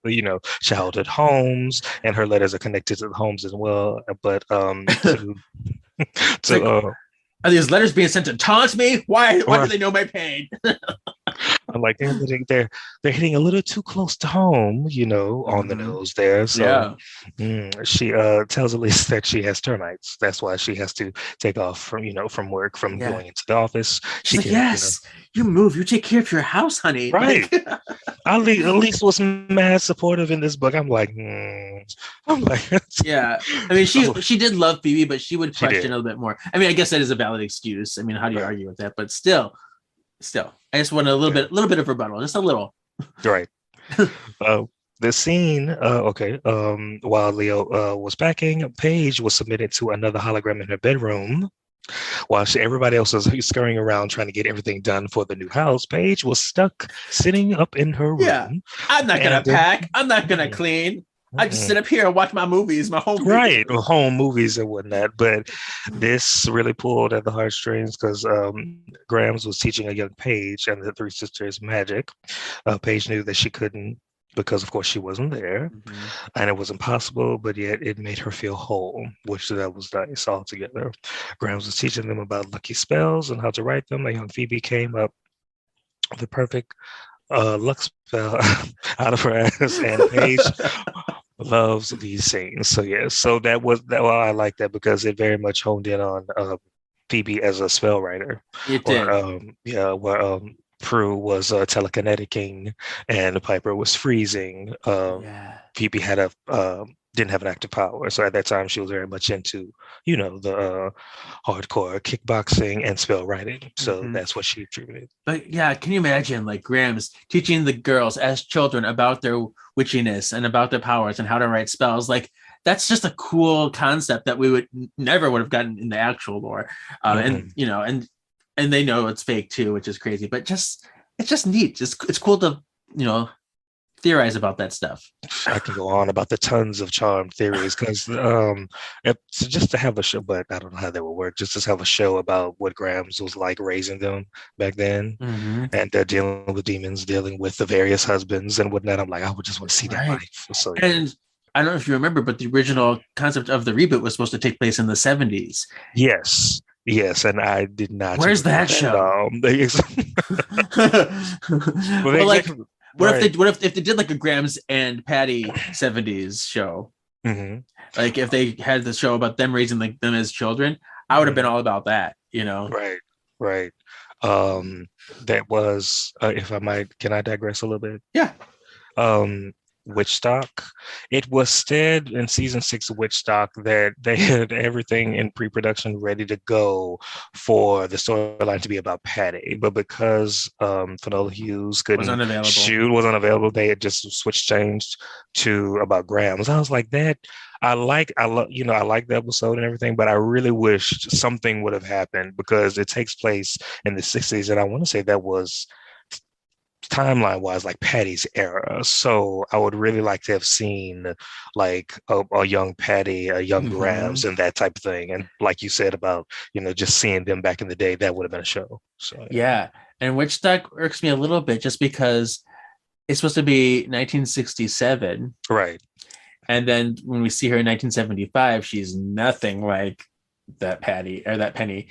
childhood homes, and her letters are connected to the homes as well. But to Like, are these letters being sent to taunt me? Why Right. do they know my pain? I'm like they're hitting a little too close to home, on the nose there. So she tells Elise that she has termites. That's why she has to take off from work, from going into the office. She's like, yes, you move, you take care of your house, honey. Right. Like, Elise was mad supportive in this book. I'm like, yeah. I mean, she did love Phoebe, but she would question did. a little bit more. I mean, I guess that is a valid excuse. I mean, how do you argue with that? But still, I just want a little bit of rebuttal, just a little. Right. The scene, while Leo was packing, Paige was submitted to another hologram in her bedroom. While everybody else was scurrying around trying to get everything done for the new house, Paige was stuck sitting up in her room. Yeah, I'm not going to pack. I'm not going to clean. I just sit up here and watch my movies, my home movies and whatnot. But this really pulled at the heartstrings because Grams was teaching a young Paige and the three sisters magic. Paige knew that she couldn't because, of course, she wasn't there, and it was impossible. But yet, it made her feel whole, which that was nice altogether. Grams was teaching them about lucky spells and how to write them. A young Phoebe came up with the perfect luck spell out of her ass, and Paige loves these scenes. So I like that because it very much honed in on Phoebe as a spell writer. It did. Where Prue was telekineticing and Piper was freezing. Phoebe had didn't have an active power, so at that time she was very much into the hardcore kickboxing and spell writing. So that's what she attributed. But yeah, can you imagine like Grams teaching the girls as children about their witchiness and about their powers and how to write spells? Like that's just a cool concept that we would never have gotten in the actual lore. And they know it's fake too, which is crazy. But it's just neat. It's cool to theorize about that stuff. I can go on about the tons of charm theories because just to have a show, but I don't know how that would work. Just to have a show about what Grams was like raising them back then, and dealing with demons, dealing with the various husbands and whatnot. I'm like, I would just want to see that life. So, and I don't know if you remember, but the original concept of the reboot was supposed to take place in the 70s. Yes, and I did not. Where's that show? What if they did like a Grams and Patty 70s show? Like if they had the show about them raising like them as children, I would have been all about that, Right. That was, if I might, can I digress a little bit? Yeah. Witchstock. It was said in season 6 of Witchstock that they had everything in pre-production ready to go for the storyline to be about Patty, but because Finola Hughes couldn't was unavailable, they had just changed to about Grams. I was like, that I like the episode and everything, but I really wished something would have happened because it takes place in the 60s, and I want to say that was timeline wise like Patty's era. So I would really like to have seen like a young Patty, a young Grams, and that type of thing. And like you said about just seeing them back in the day, that would have been a show. So yeah, and Witchstock irks me a little bit just because it's supposed to be 1967, right? And then when we see her in 1975, she's nothing like that Patty or that Penny,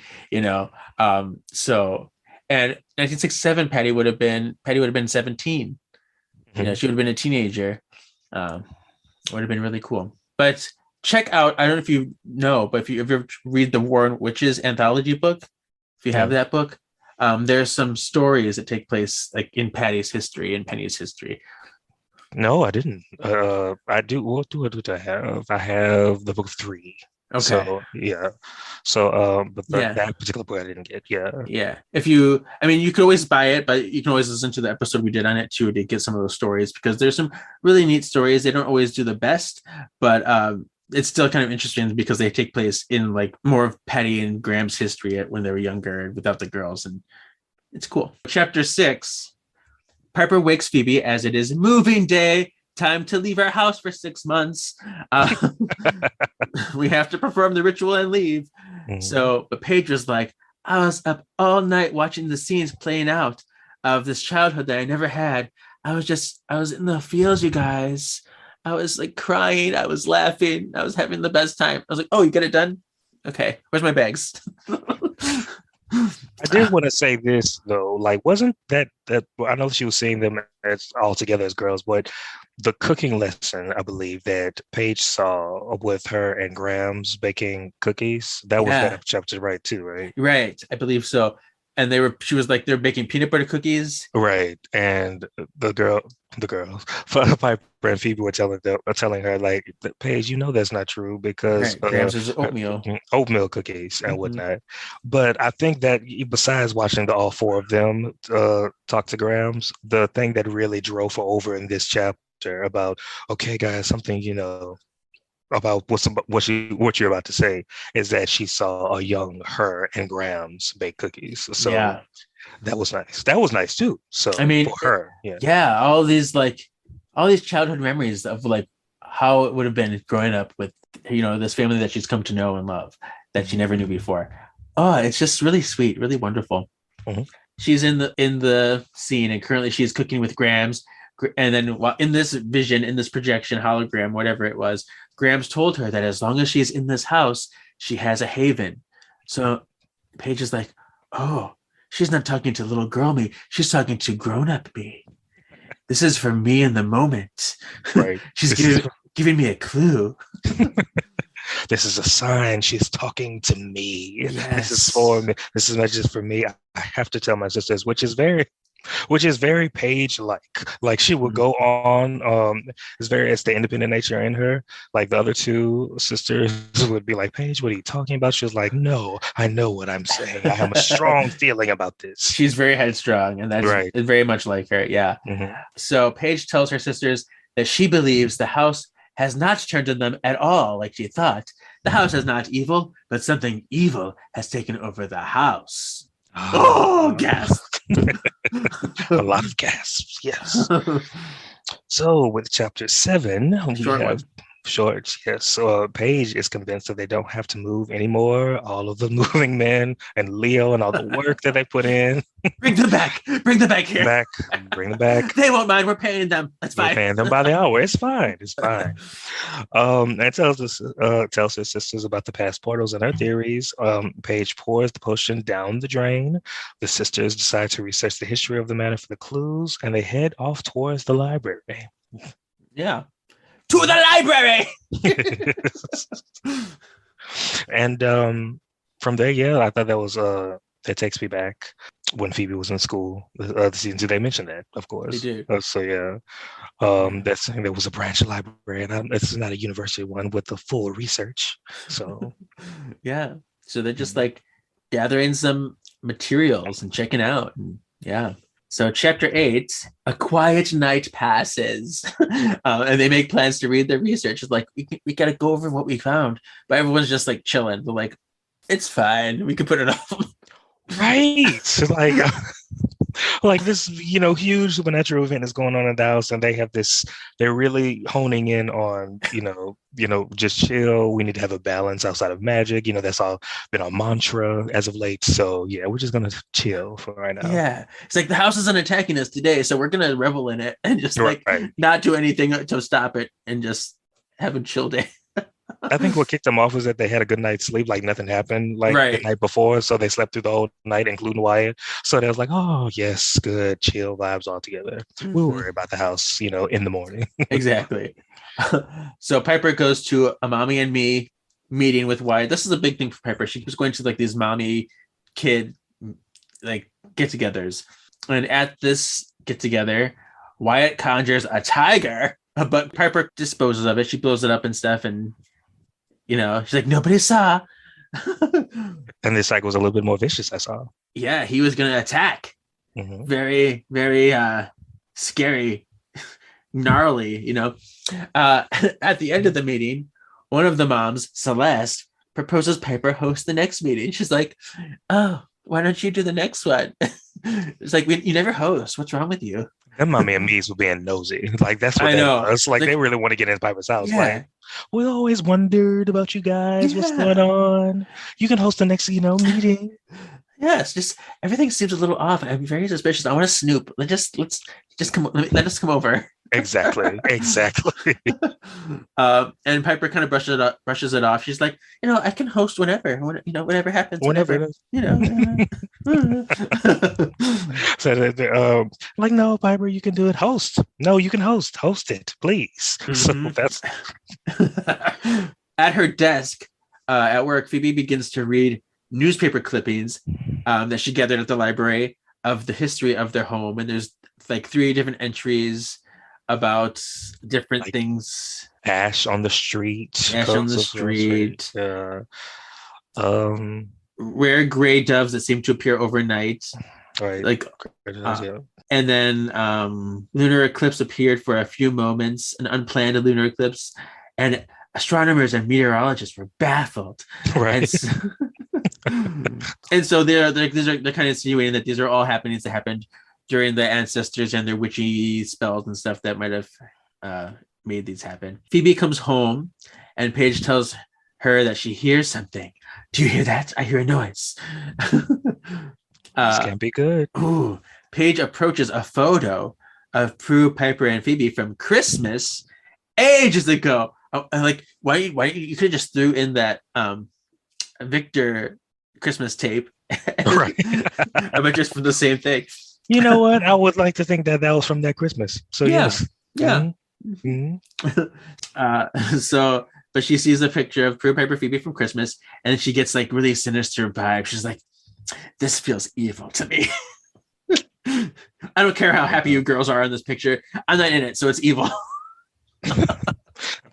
so. And 1967, Patty would have been 17. She would have been a teenager. Would have been really cool. But check out, I don't know if you know, but if you ever read the Warren Witches anthology book, if you have that book, there's some stories that take place like in Patty's history and Penny's history. No, I didn't. I do. What do I have? I have the book of three. Okay. So yeah. So but Yeah. that particular book I didn't get. Yeah. Yeah. If you, I mean, you could always buy it, but you can always listen to the episode we did on it too to get some of those stories because there's some really neat stories. They don't always do the best, but it's still kind of interesting because they take place in like more of Patty and Graham's history when they were younger without the girls. And it's cool. Chapter 6, Piper wakes Phoebe as it is moving day. Time to leave our house for 6 months. We have to perform the ritual and leave. So, but Paige was like, I was up all night watching the scenes playing out of this childhood that I never had. I was in the fields, you guys. I was like crying. I was laughing. I was having the best time. I was like, oh, you got it done? Okay, where's my bags? I did want to say this though, like wasn't that I know she was seeing them as all together as girls, but the cooking lesson I believe that Paige saw with her and Graham's baking cookies, that was Yeah. that chapter right too, right? Right, I believe so. And she was like, they're baking peanut butter cookies. Right. And the girls, Piper and Phoebe were telling her like, Paige, you know that's not true because Right, Grams is oatmeal. oatmeal cookies and Mhm. whatnot. But I think that besides watching the all four of them talk to Grams, the thing that really drove her over in this chapter about, okay, guys, something about what you're about to say is that she saw a young her and Grams bake cookies. So Yeah. that was nice. That was nice too. So I mean, for her, yeah. yeah, all these childhood memories of like how it would have been growing up with this family that she's come to know and love that she never knew before. Oh, it's just really sweet, really wonderful. Mhm. She's in the scene and currently she's cooking with Grams. And then while in this vision, in this projection, hologram, whatever it was, Grams told her that as long as she's in this house, she has a haven. So Paige is like, oh, she's not talking to little girl me. She's talking to grown up me. This is for me in the moment. Right. She's giving me a clue. This is a sign. She's talking to me. Yes. This is for me. This is not just for me. I have to tell my sisters, which is very Paige like she would go on it's the independent nature in her, like the other two sisters would be like, Paige, what are you talking about? She was like, no, I know what I'm saying. I have a strong feeling about this. She's very headstrong and that's right. very much like her. Yeah. Mm-hmm. So Paige tells her sisters that she believes the house has not turned on them at all like she thought. The house is not evil, but something evil has taken over the house. Oh, gasp. A lot of gasps, yes. So with chapter 7, we have short, yes. So Paige is convinced that they don't have to move anymore. All of the moving men and Leo and all the work that they put in. Bring them back here. Bring them back. They won't mind. We're paying them. That's fine. We're paying them by the hour. It's fine. And tells her sisters about the past portals and her theories. Paige pours the potion down the drain. The sisters decide to research the history of the manor for the clues, and they head off towards the library. Yeah. To the library. And from there, yeah, I thought that was that takes me back when Phoebe was in school. The season 2, they mentioned that, of course. They did. So yeah, there was a branch library, and it's not a university one with the full research. So yeah, so they're just like gathering some materials and checking out. And, yeah. So chapter 8, a quiet night passes, and they make plans to read their research. It's like, we got to go over what we found, but everyone's just like chilling. They're like, it's fine. We can put it off. Right. Like this, huge supernatural event is going on in the house, and they're really honing in on, just chill. We need to have a balance outside of magic. That's all been our mantra as of late. So yeah, we're just gonna chill for right now. Yeah. It's like the house isn't attacking us today, so we're gonna revel in it and just not do anything to stop it and just have a chill day. I think what kicked them off was that they had a good night's sleep, like nothing happened the night before, so they slept through the whole night, including Wyatt. So they was like, oh yes, good, chill vibes all together. Mm-hmm. We'll worry about the house, in the morning. Exactly. So Piper goes to a mommy and me meeting with Wyatt. This is a big thing for Piper. She was going to like these mommy kid like get-togethers, and at this get-together, Wyatt conjures a tiger, but Piper disposes of it. She blows it up and stuff, and she's like, nobody saw. And this cycle was a little bit more vicious, I saw. Yeah, he was gonna attack. Mm-hmm. Very, very scary, gnarly. At the end of the meeting, one of the moms, Celeste, proposes Piper host the next meeting. She's like, "Oh, why don't you do the next one?" It's like, you never host. What's wrong with you? That mommy and me's were being nosy. Like, that's what I know. was. Like, they really want to get in Piper's house. Yeah. Like, we always wondered about you guys. What's going on? You can host the next, meeting. Yeah, it's just everything seems a little off. I'm very suspicious. I want to snoop. Let's just come. Let us come over. Exactly. And Piper kind of brushes it off. She's like, I can host whenever. Whatever happens. Whenever. So, like, no, Piper, you can do it. Host. No, you can host. Host it, please. Mm-hmm. So that's at her desk at work. Phoebe begins to read newspaper clippings that she gathered at the library of the history of their home, and there's like 3 different entries about different things. Ash on the street. Rare gray doves that seem to appear overnight. Right. And then lunar eclipse appeared for a few moments, an unplanned lunar eclipse, and astronomers and meteorologists were baffled. Right. And so they're kind of insinuating that these are all happenings that happened during the ancestors and their witchy spells and stuff that might have made these happen. Phoebe comes home, and Paige tells her that she hears something. Do you hear that? I hear a noise. This can't be good. Ooh. Paige approaches a photo of Prue, Piper, and Phoebe from Christmas ages ago. Like, why you could have just threw in that Victor Christmas tape. Right. I bet just from the same thing. You know what? I would like to think that was from that Christmas. So yes. Yeah. Mm-hmm. So, but she sees a picture of Prue, Piper, Phoebe from Christmas, and she gets like really sinister vibe. She's like, this feels evil to me. I don't care how happy you girls are in this picture. I'm not in it, so it's evil.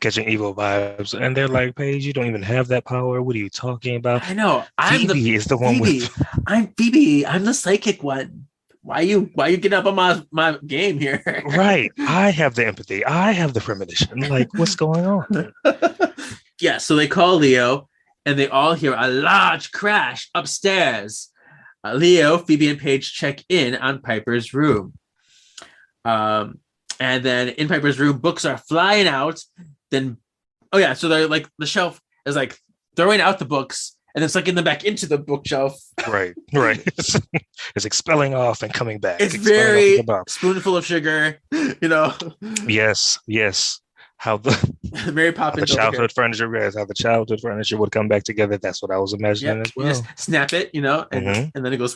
Catching evil vibes, and they're like, Paige, you don't even have that power. What are you talking about? I know. Phoebe is the one with. I'm Phoebe. I'm the psychic one. Why you getting up on my game here? Right. I have the empathy. I have the premonition. Like, what's going on? Yeah. So they call Leo, and they all hear a large crash upstairs. Leo, Phoebe, and Paige check in on Piper's room. And then in Piper's room, books are flying out. Then, so they're like, the shelf is like throwing out the books and then sucking them back into the bookshelf. Right. It's expelling off and coming back. It's very spoonful of sugar, Yes. How the Mary Poppins childhood furniture, how the childhood furniture would come back together. That's what I was imagining as well. You just snap it, and then it goes.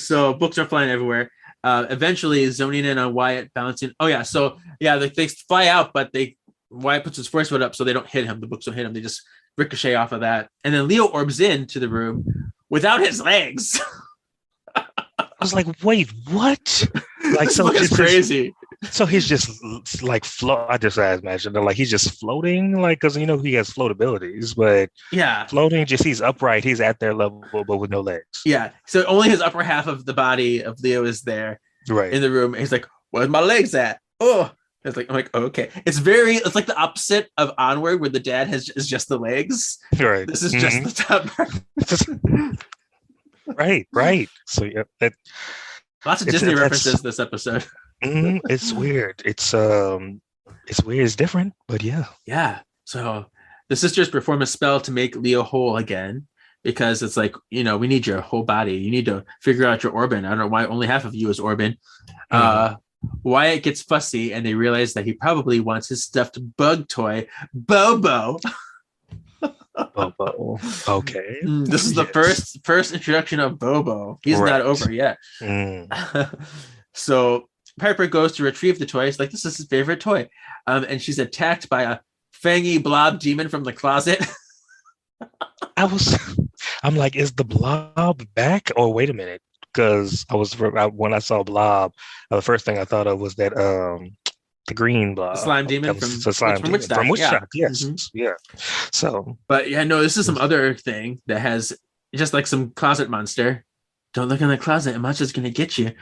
So books are flying everywhere. Eventually zoning in on Wyatt bouncing. They fly out, but Wyatt puts his first foot up so they don't hit him. The books don't hit him. They just ricochet off of that. And then Leo orbs into the room without his legs. I was like, wait, what? Like, so it's crazy. So he's just like I just imagine that, like, he's just floating, like, because he has floatabilities, but floating, just he's upright, he's at their level, but with no legs. Yeah. So only his upper half of the body of Leo is there, right, in the room. He's like, "Where's my legs at?" Oh, I'm like, oh, okay. It's like the opposite of Onward, where the dad is just the legs. Right. This is just the top part. Right. So lots of Disney references this episode. It's weird. It's weird. It's different, but yeah. Yeah. So the sisters perform a spell to make Leo whole again, because it's like, we need your whole body. You need to figure out your Orban. I don't know why only half of you is Orban. Wyatt gets fussy, and they realize that he probably wants his stuffed bug toy, Bobo. Bobo. Okay. This is the first introduction of Bobo. He's not over yet. So Piper goes to retrieve the toy. It's like, this is his favorite toy. And she's attacked by a fangy blob demon from the closet. I'm like, is the blob back? Or wait a minute. because when I saw Blob, the first thing I thought of was that the green The Blob. slime demon That was from the slime demon Woodstock. from Yeah. Woodstock. Yes, Mhm. yeah. So, But yeah, no, this is some other thing that has just like some closet monster. Don't look in the closet. A monster's gonna get you.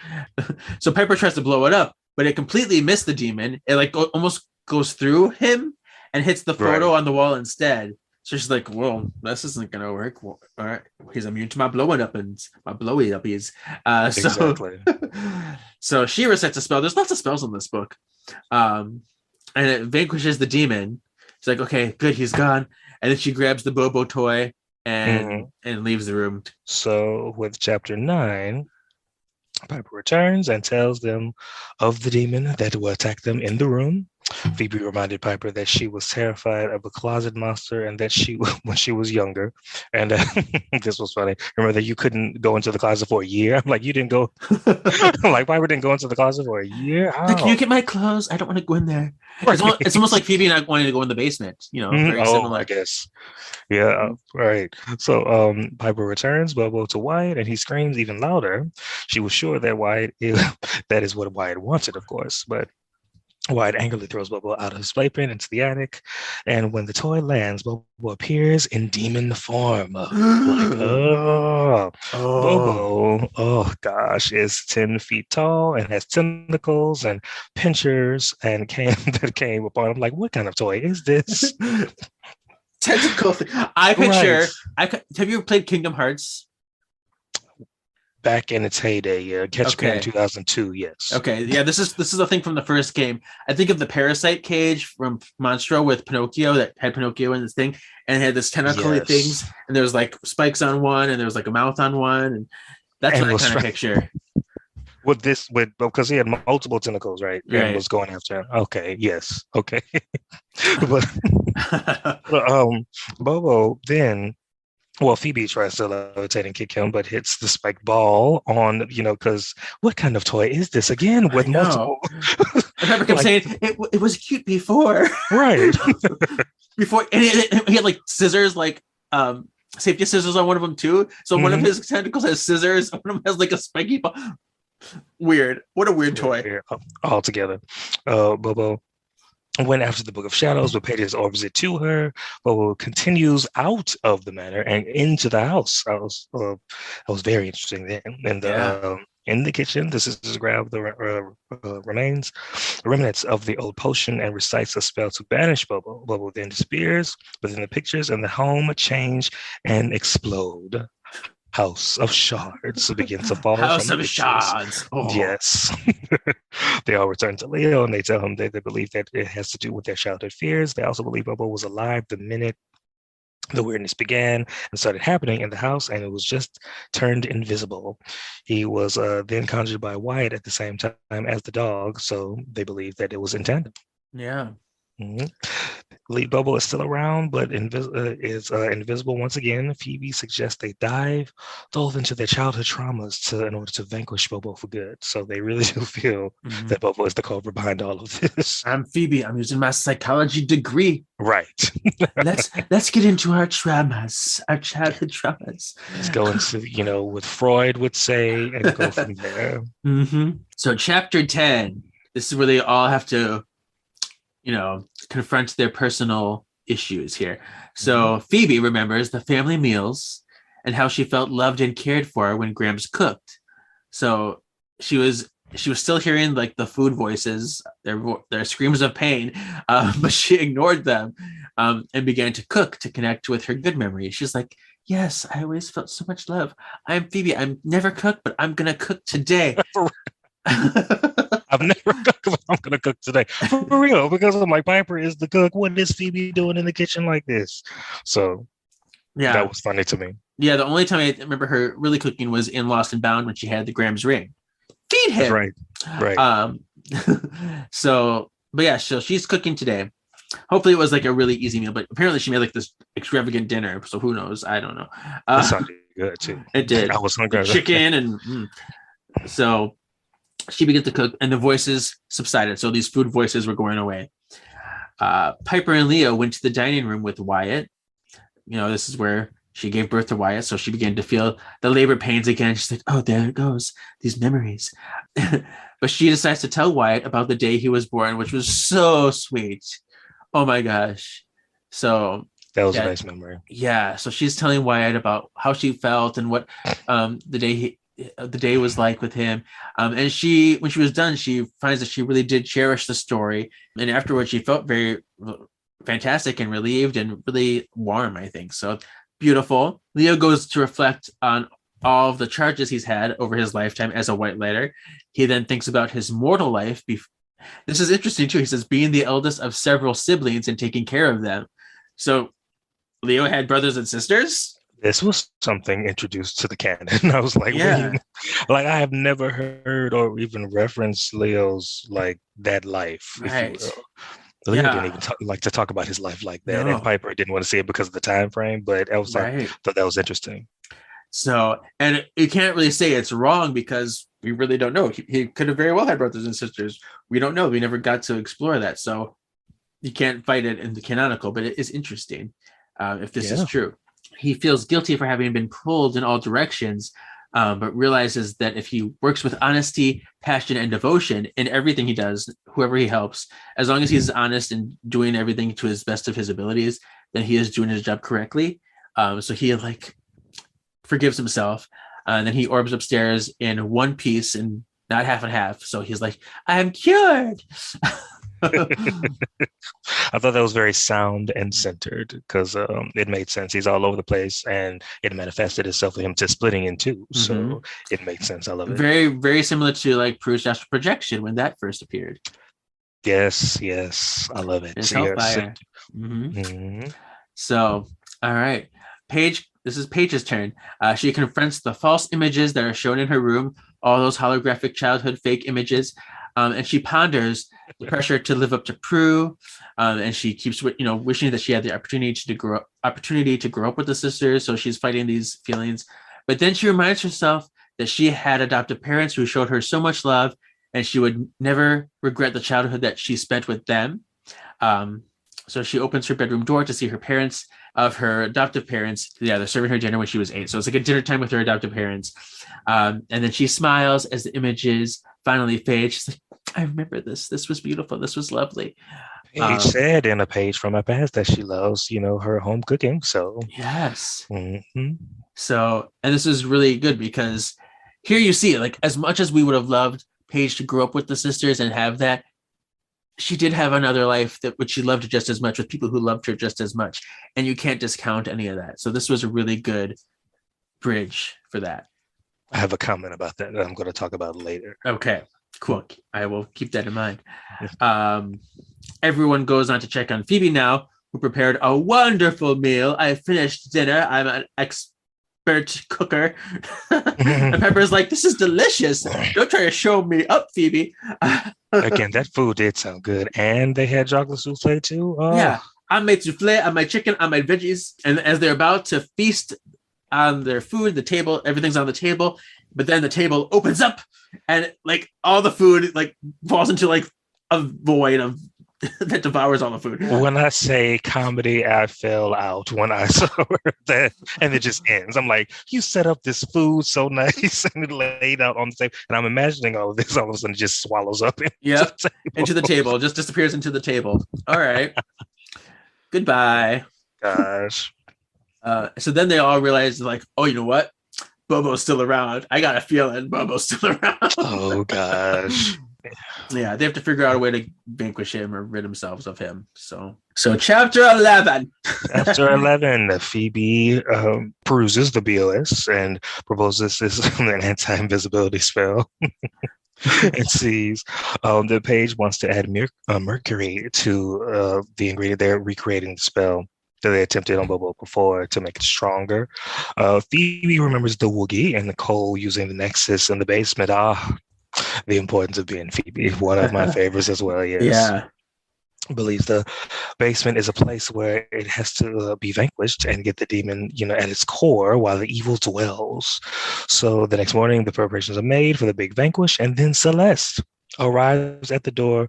So Piper tries to blow it up, but it completely missed the demon. It like almost goes through him and hits the photo right. on the wall instead. So she's like, "Well, this isn't gonna work. Well, all right, he's immune to my blowing up and my blowy uppies." So, Exactly. so she resets a spell. There's lots of spells in this book, and it vanquishes the demon. She's like, "Okay, good, he's gone." And then she grabs the Bobo toy Mhm. and leaves the room. So with chapter 9, Piper returns and tells them of the demon that will attack them in the room. Phoebe reminded Piper that she was terrified of a closet monster and that she, when she was younger, and this was funny. Remember that you couldn't go into the closet for a year. I'm like, you didn't go. Like Piper didn't go into the closet for a year. Like, can you How? get my clothes? I don't want to go in there. Right. It's almost like Phoebe and I wanting to go in the basement. Very Oh, I similar. guess. Yeah, right. So Piper returns Bobo to Wyatt and he screams even louder. She was sure that that is what Wyatt wanted, of course, but Wyatt angrily throws Bobo out of his playpen into the attic, and when the toy lands, Bobo appears in demon form. Oh, Oh, Bobo, oh gosh, is 10 feet tall and has tentacles and pinchers and that came upon him. Like, what kind of toy is this? tentacle thing. I Right. picture. Have you ever played Kingdom Hearts? Back in its heyday, yeah. Catch me in Okay. 2002, yes. Okay, yeah, this is a thing from the first game. I think of the parasite cage from Monstro with Pinocchio that had Pinocchio in this thing, and it had this tentacle Yes. things, and there was like spikes on one, and there was like a mouth on one, and that's And what I was kind of try- picture. because he had multiple tentacles, right? And Right. was going after him. Okay, yes. Okay. but Bobo then, well, Phoebe tries to levitate and kick him, but hits the spiked ball on, because what kind of toy is this again with I know. multiple? And Pepper kept saying it was cute before. Right. Before, and he had like scissors, like safety scissors on one of them too. So one of his tentacles has scissors, one of them has like a spiky ball. Weird. What a weird toy. Yeah, all together. Bobo went after the Book of Shadows, but Paige orbs it to her. Bobo continues out of the manor and into the house. That was very interesting then. And in the kitchen, the sisters grab the remnants of the old potion and recites a spell to banish Bobo. Bobo then disappears, but then the pictures in the home change and explode. House of Shards begins to fall House from of the Shards. Oh. Yes. They all return to Leo and they tell him that they believe that it has to do with their childhood fears. They also believe Bobo was alive the minute the weirdness began and started happening in the house, and it was just turned invisible. He was then conjured by Wyatt at the same time as the dog, so they believe that it was in tandem. Yeah. Mm-hmm. Lead Bobo is still around, but is invisible once again. Phoebe suggests they delve into their childhood traumas in order to vanquish Bobo for good. So they really do feel that Bobo is the culprit behind all of this. I'm Phoebe. I'm using my psychology degree. Right. Let's get into our traumas, our childhood traumas. Let's go into what Freud would say and go from there. So chapter 10. This is where they all have to confront their personal issues here. So Phoebe remembers the family meals and how she felt loved and cared for when Gramps cooked. So she was still hearing like the food voices, their screams of pain, but she ignored them and began to cook to connect with her good memories. She's like, yes, I always felt so much love. I'm Phoebe. I'm never cooked, but I'm going to cook today. I've never cooked, but I'm gonna cook today for real because I'm like, Piper is the cook. What is Phoebe doing in the kitchen like this? So yeah, that was funny to me. Yeah, the only time I remember her really cooking was in Lost and Bound when she had the Graham's ring. Feed him. That's right. So she's cooking today. Hopefully it was like a really easy meal, but apparently she made like this extravagant dinner. So who knows? I don't know. That sounded good too. It did. I was hungry. Chicken and so she begins to cook and the voices subsided. So these food voices were going away. Piper and Leo went to the dining room with Wyatt. This is where she gave birth to Wyatt, so she began to feel the labor pains again. She's like, oh, there it goes, these memories. But she decides to tell Wyatt about the day he was born, which was so sweet. Oh my gosh. So That was a yeah, nice memory. yeah. So she's telling Wyatt about how she felt and what the day was like with him. And she, when she was done, she finds that she really did cherish the story. And afterwards, she felt very fantastic and relieved and really warm, I think. So beautiful. Leo goes to reflect on all of the charges he's had over his lifetime as a white lighter. He then thinks about his mortal life. This is interesting too. He says, being the eldest of several siblings and taking care of them. So Leo had brothers and sisters? This was something introduced to the canon. I was like, Yeah. like I have never heard or even referenced Leo's like that life, if Right. you will. Leo Yeah. didn't even like to talk about his life like that, No. and Piper didn't want to see it because of the time frame. But I was Right. thought that was interesting. So, and you can't really say it's wrong because we really don't know. He could have very well had brothers and sisters. We don't know. We never got to explore that. So you can't fight it in the canonical, but it is interesting if this is true. He feels guilty for having been pulled in all directions, but realizes that if he works with honesty, passion, and devotion in everything he does, whoever he helps, as long as he's honest and doing everything to his best of his abilities, then he is doing his job correctly. So he like forgives himself, and then he orbs upstairs in one piece and not half and half. So he's like, I am cured. I thought that was very sound and centered because it made sense. He's all over the place, and it manifested itself with him to splitting in two. So it made sense. I love it. Very, very similar to like Prue's astral projection when that first appeared. Yes, I love it. It's Hellfire. So, all right, Paige. This is Paige's turn. She confronts the false images that are shown in her room, all those holographic childhood fake images, and she ponders the pressure to live up to Prue, and she keeps, wishing that she had the opportunity to grow up with the sisters. So she's fighting these feelings, but then she reminds herself that she had adoptive parents who showed her so much love, and she would never regret the childhood that she spent with them. So she opens her bedroom door to see her parents of her adoptive parents. Yeah, they're serving her dinner when she was 8. So it's like a dinner time with her adoptive parents. And then she smiles as the images finally fade. She's like, I remember this. This was beautiful. This was lovely. Paige said in a page from her past that she loves, her home cooking. So yes. So, and this is really good because here you see, like, as much as we would have loved Paige to grow up with the sisters and have that, she did have another life which she loved just as much, with people who loved her just as much. And you can't discount any of that. So this was a really good bridge for that. I have a comment about that I'm going to talk about later. Okay, cool. I will keep that in mind. Everyone goes on to check on Phoebe now, who prepared a wonderful meal. I finished dinner. I'm an expert cooker. And Pepper's like, this is delicious. Don't try to show me up, Phoebe. Again, that food did sound good. And they had chocolate souffle too. Oh. Yeah, I made souffle, I made chicken, I made veggies. And as they're about to feast on their food, the table, everything's on the table. But then the table opens up and like all the food like falls into like a void of that devours all the food. When I say comedy, I fell out when I saw that, and it just ends. I'm like, you set up this food so nice and it laid out on the table, and I'm imagining all of this all of a sudden just swallows up into the table, just disappears into the table. All right. Goodbye. Gosh. So then they all realize like, oh, you know what? Bobo's still around. I got a feeling Bobo's still around. Oh gosh. Yeah, they have to figure out a way to vanquish him or rid themselves of him. So chapter 11. Chapter 11, Phoebe peruses the BOS and proposes this an anti-invisibility spell. And sees that Paige wants to add mercury to the ingredient they're recreating the spell that they attempted on Bobo before to make it stronger. Phoebe remembers the Woogie and Nicole using the Nexus in the basement. The importance of being Phoebe, one of my favorites as well. Yes. Yeah. Believes the basement is a place where it has to be vanquished and get the demon, at its core while the evil dwells. So the next morning, the preparations are made for the big vanquish, and then Celeste arrives at the door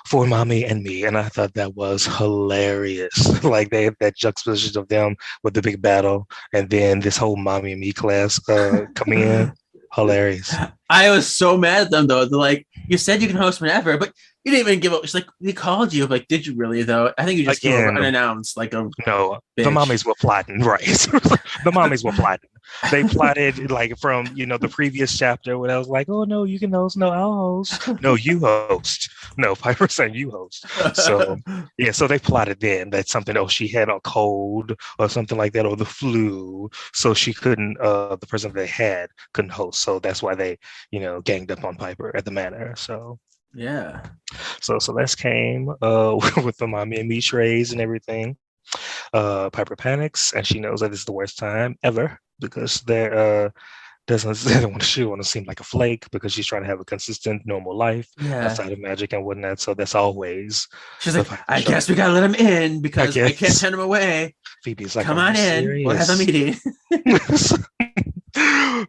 for mommy and me. And I thought that was hilarious. Like they had that juxtaposition of them with the big battle, and then this whole mommy and me class coming in. Hilarious. I was so mad at them though. They're like, you said you can host whenever, but you didn't even give up. She's like, we called you. I'm like, did you really though? I think you just came over unannounced, like a no. bitch. The mommies were plotting, right? The mommies were plotting. They plotted like from the previous chapter when I was like, oh no, you can host. No, I'll host. No, you host. No, Piper saying you host. So yeah, so they plotted then that something. Oh, she had a cold or something like that, or the flu, so she couldn't. The person they had couldn't host. So that's why they, ganged up on Piper at the manor. So yeah. So Celeste came with the mommy and me trays and everything. Piper panics and she knows that it's the worst time ever because she don't want to seem like a flake because she's trying to have a consistent normal life outside of magic and whatnot. So that's always she's like, I guess we gotta let him in because I can't send him away. Phoebe's like, come on in, serious? We'll have a meeting.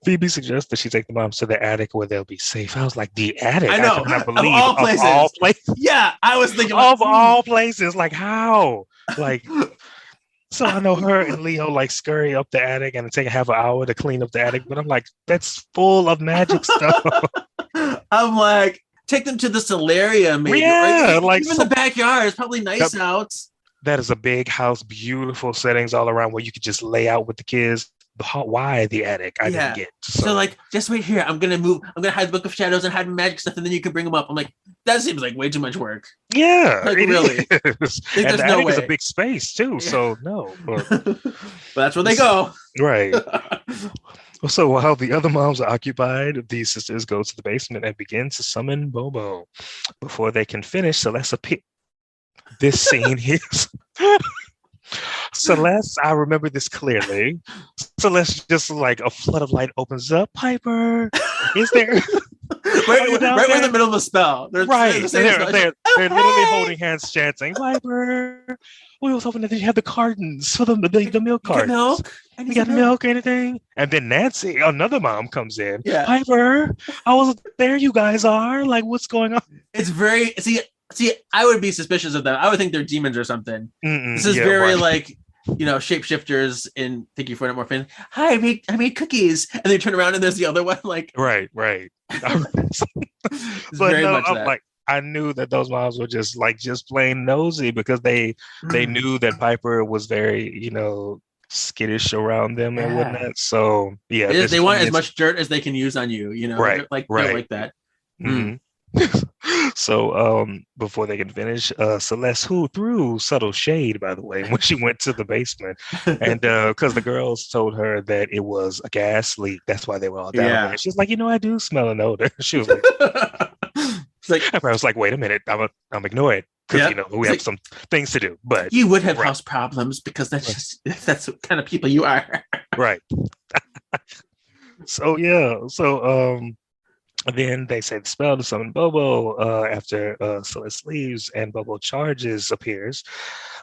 Phoebe suggests that she take the moms to the attic where they'll be safe. I was like, the attic? I know. I believe of all places. Yeah, I was thinking of all places. Like how? Like. So I know her and Leo like scurry up the attic and take half an hour to clean up the attic, but I'm like, that's full of magic stuff. I'm like, take them to the solarium, maybe. Yeah, like even the backyard is probably nice out. That is a big house, beautiful settings all around where you could just lay out with the kids. Why the attic? I didn't get. So like, just wait here. I'm gonna hide the Book of Shadows and hide magic stuff, and then you can bring them up. I'm like, that seems like way too much work. Yeah, like really. Is. And the attic is a big space too. Yeah. So no, but that's where they go. Right. So while the other moms are occupied, these sisters go to the basement and begin to summon Bobo. Before they can finish, Celeste appears. This scene is. Celeste, I remember this clearly. Celeste just like a flood of light opens up. Piper, is there? right in the middle of a spell. They're literally holding hands, chanting, Piper. We was hoping that you had the cartons for the milk cartons. We got milk or anything? And then Nancy, another mom, comes in. Yeah. Piper, I wasn't there. You guys are like, what's going on? It's very See, I would be suspicious of them. I would think they're demons or something. This is very like, shapeshifters in Thank You for Morphine. Hi, I made cookies, and they turn around and there's the other one. Like, right. But no, I'm like, I knew that those moms were just plain nosy because they knew that Piper was very, skittish around them and whatnot. So yeah, they want as much dirt as they can use on you. Right. They're like that. Mm-hmm. So before they can finish, Celeste, who threw subtle shade, by the way, when she went to the basement, and because the girls told her that it was a gas leak, that's why they were all down there. She's like, I do smell an odor. She was like, I was like, wait a minute, I'm ignoring it because we have some things to do. But you would have house problems because that's the kind of people you are. Right. So then they say the spell to summon Bobo after Celeste leaves, and Bobo appears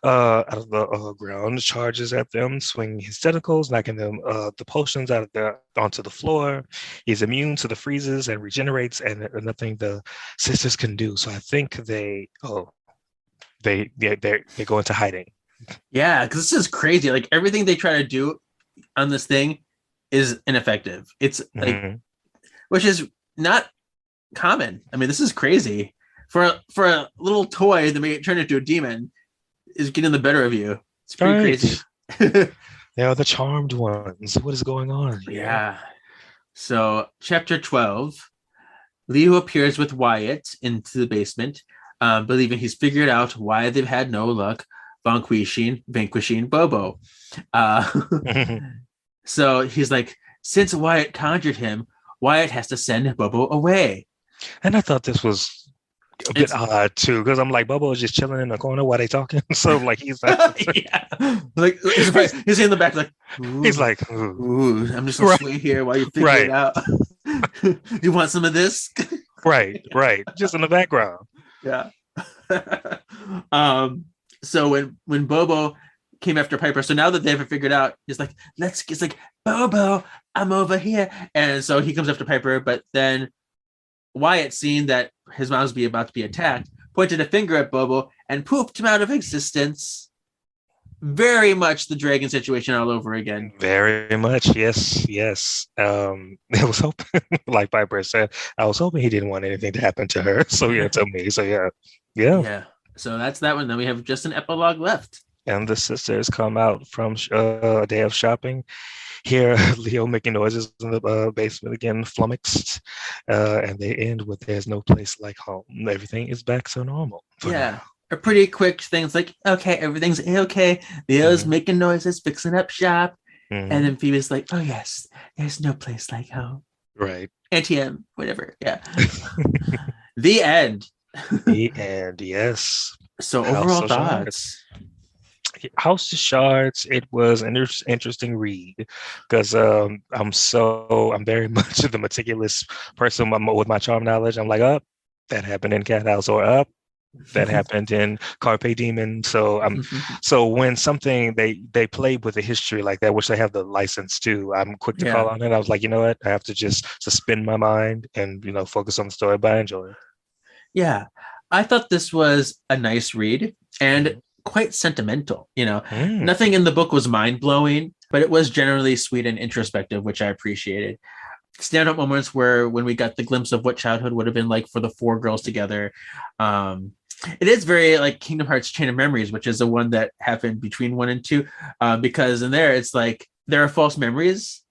out of the ground, charges at them, swinging his tentacles, knocking them the potions onto the floor. He's immune to the freezes and regenerates, and nothing the sisters can do. So I think they go into hiding. Yeah, because this is crazy. Like everything they try to do on this thing is ineffective. It's like, which is not common. I mean, this is crazy for a little toy that may turn into a demon is getting the better of you. It's pretty crazy. They are the charmed ones. What is going on here? Yeah. So chapter 12, Leo appears with Wyatt into the basement, believing he's figured out why they've had no luck vanquishing Bobo. So he's like, since Wyatt conjured him, Wyatt has to send Bobo away. And I thought this was a bit odd too, because I'm like, Bobo is just chilling in the corner while they talking. So like he's like, like he's in the back, like he's like, ooh, I'm just gonna wait here while you figure it out. You want some of this? right, just in the background. Yeah. So when Bobo came after Piper, so now that they've figured out, it's like Bobo, I'm over here, and so he comes after Piper. But then Wyatt, seeing that his mom's about to be attacked, pointed a finger at Bobo, and poofed him out of existence. Very much the dragon situation all over again. Very much, yes. I was hoping, like Piper said, I was hoping he didn't want anything to happen to her. So yeah, to me. So yeah. Yeah. So that's that one. Then we have just an epilogue left. And the sisters come out from a day of shopping. Hear Leo making noises in the basement again, flummoxed, and they end with "There's no place like home. Everything is back to normal." Yeah. A pretty quick thing. It's like, okay, everything's okay. Leo's making noises, fixing up shop. And then Phoebe's like, oh, yes, there's no place like home. Right. ATM, whatever. Yeah. The end. The end, yes. So overall thoughts. House of Shards, it was an interesting read because I'm very much the meticulous person with my charm knowledge. I'm like, that happened in Cat House, or that happened in Carpe Demon. So so when something they played with the history like that, which they have the license to, I'm quick to call on it. I was like, you know what? I have to just suspend my mind and focus on the story, but I enjoy it. Yeah. I thought this was a nice read and quite sentimental. Nothing in the book was mind-blowing, but it was generally sweet and introspective, which I appreciated. Stand-up moments where when we got the glimpse of what childhood would have been like for the four girls together. It is very like Kingdom Hearts Chain of Memories, which is the one that happened between 1 and 2, because in there it's like there are false memories,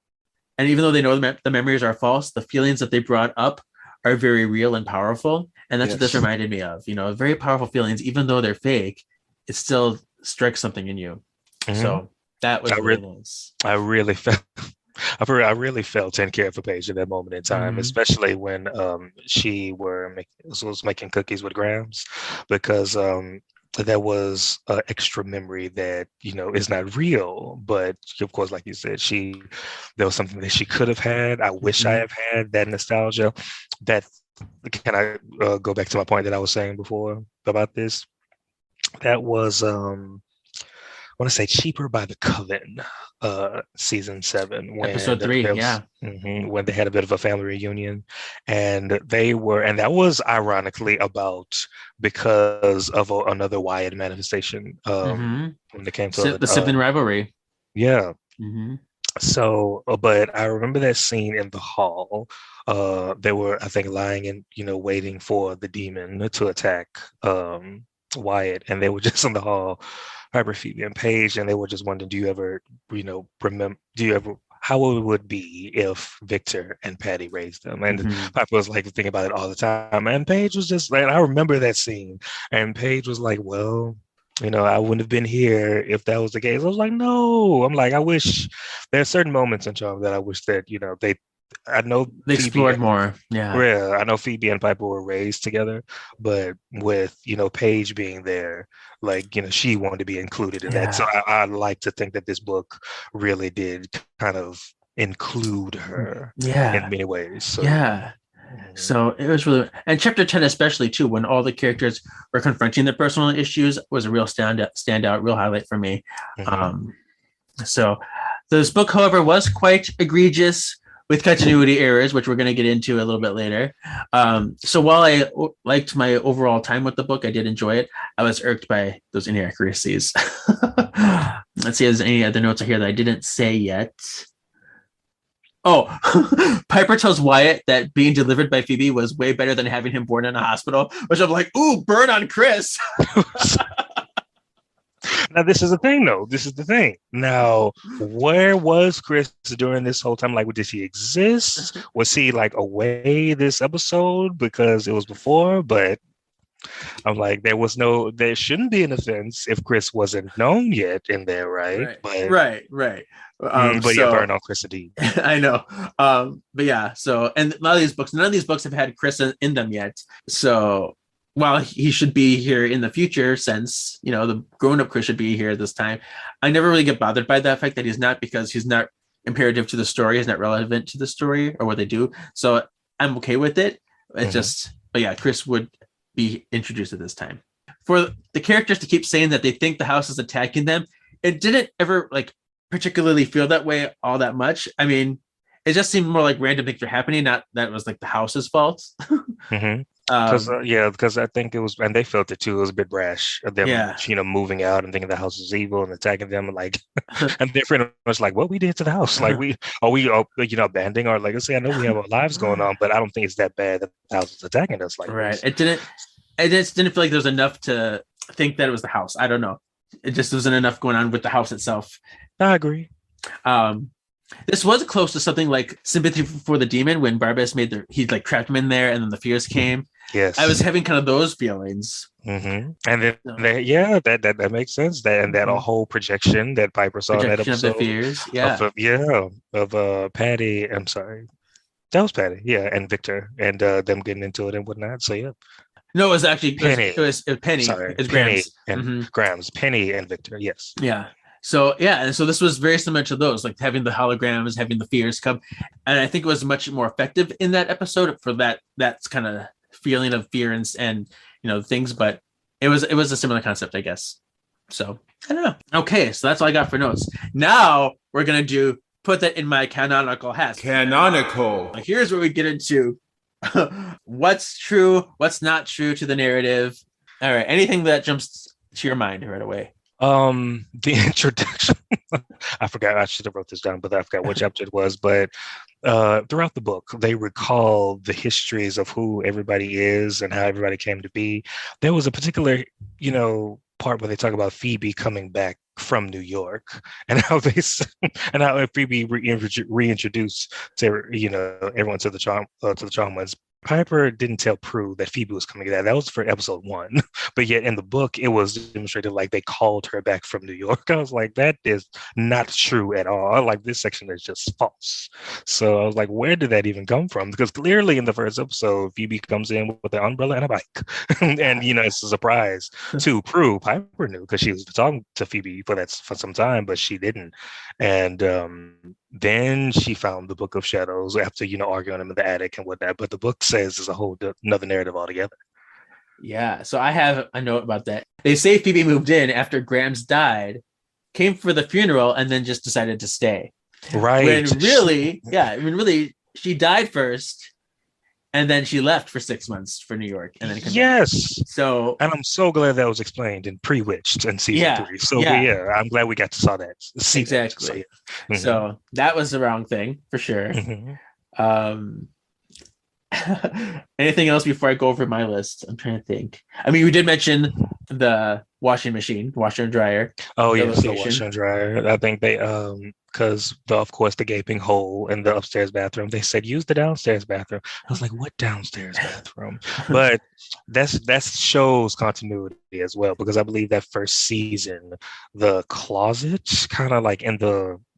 and even though they know the memories are false, the feelings that they brought up are very real and powerful, and that's what this reminded me of. Very powerful feelings, even though they're fake, it still strikes something in you. So that was really nice. I really felt 10 care for Paige at that moment in time, especially when she was making cookies with Grams, because there was an extra memory that is not real, but of course, like you said, there was something that she could have had. I wish I have had that nostalgia. That can I go back to my point that I was saying before about this? That was I want to say Cheaper by the Coven, season 7, when episode 3, when they had a bit of a family reunion, and that was ironically because of another Wyatt manifestation when it came to the sibling rivalry. Yeah. So, but I remember that scene in the hall. They were, I think, lying and waiting for the demon to attack Wyatt, and they were just in the hall, Piper, Phoebe, and Paige, and they were just wondering, do you ever how it would be if Victor and Patty raised them? And Piper was like thinking about it all the time, and Paige was just like, I remember that scene, and Paige was like, well, I wouldn't have been here if that was the case. I was like, no. I'm like, I wish there's certain moments in Charm that I wish that I know they explored more. Yeah, I know Phoebe and Piper were raised together, but with Paige being there, like she wanted to be included in that. So I like to think that this book really did kind of include her in many ways. So, so it was really, and chapter 10 especially too, when all the characters were confronting their personal issues, was a real standout, real highlight for me. So this book, however, was quite egregious with continuity errors, which we're going to get into a little bit later. So while I liked my overall time with the book, I did enjoy it, I was irked by those inaccuracies. Let's see if there's any other notes here that I didn't say yet. Oh, Piper tells Wyatt that being delivered by Phoebe was way better than having him born in a hospital, which I'm like, ooh, burn on Chris. Now, this is the thing, though. This is the thing. Now, where was Chris during this whole time? Like, did he exist? Was he like away this episode because it was before? But I'm like, there shouldn't be an offense if Chris wasn't known yet in there, right? Right. But yeah, burn on Chris indeed. I know. But yeah, so, and none of these books have had Chris in them yet. So while he should be here in the future, since, the grown-up Chris should be here this time, I never really get bothered by that fact that he's not, because he's not imperative to the story, he's not relevant to the story or what they do. So I'm okay with it. It's just, but yeah, Chris would be introduced at this time. For the characters to keep saying that they think the house is attacking them, it didn't ever particularly feel that way all that much. I mean, it just seemed more like random things were happening, not that it was like the house's fault. Because I think it was, and they felt it too. It was a bit rash of them, Yeah. moving out and thinking the house is evil and attacking them, and like, and they're pretty much like, what we did to the house, like we abandoning our legacy. I know we have our lives going on, but I don't think it's that bad that the house is attacking us like Right. this. It just didn't feel like there was enough to think that it was the house. I don't know. It just wasn't enough going on with the house itself. I agree. This was close to something like Sympathy for the Demon when Barbas he like trapped him in there and then the fears came. Yes. I was having kind of those feelings. Mm-hmm. And then that makes sense. That a whole projection that Piper saw in that episode of the fears. Of Patty. I'm sorry. That was Patty, and Victor, and them getting into it and whatnot. So yeah. No, it was actually Penny. It was Penny. Sorry, It's Penny Grams. and Grams. Penny and Victor. Yes. Yeah. So and so this was very similar to those, like having the holograms, having the fears come, and I think it was much more effective in that episode for that's kind of feeling of fear and things. But it was a similar concept, I guess. So I don't know. Okay, so that's all I got for notes. Now we're gonna put that in my canonical hat. Canonical. Here's where we get into what's true, what's not true to the narrative. All right, anything that jumps to your mind right away. The introduction. I forgot. I should have wrote this down, but I forgot what chapter it was. But throughout the book, they recall the histories of who everybody is and how everybody came to be. There was a particular, part where they talk about Phoebe coming back from New York and how Phoebe reintroduced to everyone to the Chalmers. Piper didn't tell Prue that Phoebe was coming back. That was for episode 1. But yet in the book, it was demonstrated like they called her back from New York. I was like, that is not true at all. Like, this section is just false. So I was like, where did that even come from? Because clearly in the first episode, Phoebe comes in with an umbrella and a bike. And, it's a surprise to Prue. Piper knew because she was talking to Phoebe for some time, but she didn't. And then she found the Book of Shadows after, arguing them in the attic and whatnot. But the book says there's a whole another narrative altogether. Yeah, so I have a note about that. They say Phoebe moved in after Grams died, came for the funeral, and then just decided to stay. Right. When really, she died first, and then she left for 6 months for New York, and then yes. So, and I'm so glad that was explained in Pre-Witched in season 3. So I'm glad we got to saw that. Exactly. That. So that was the wrong thing for sure. Mm-hmm. Anything else before I go over my list? I'm trying to think. I mean, we did mention the washer and dryer. Oh yes, the washer and dryer. I think they because of course the gaping hole in the upstairs bathroom. They said use the downstairs bathroom. I was like, what downstairs bathroom? But that shows continuity as well, because I believe that first season the closet kind of like in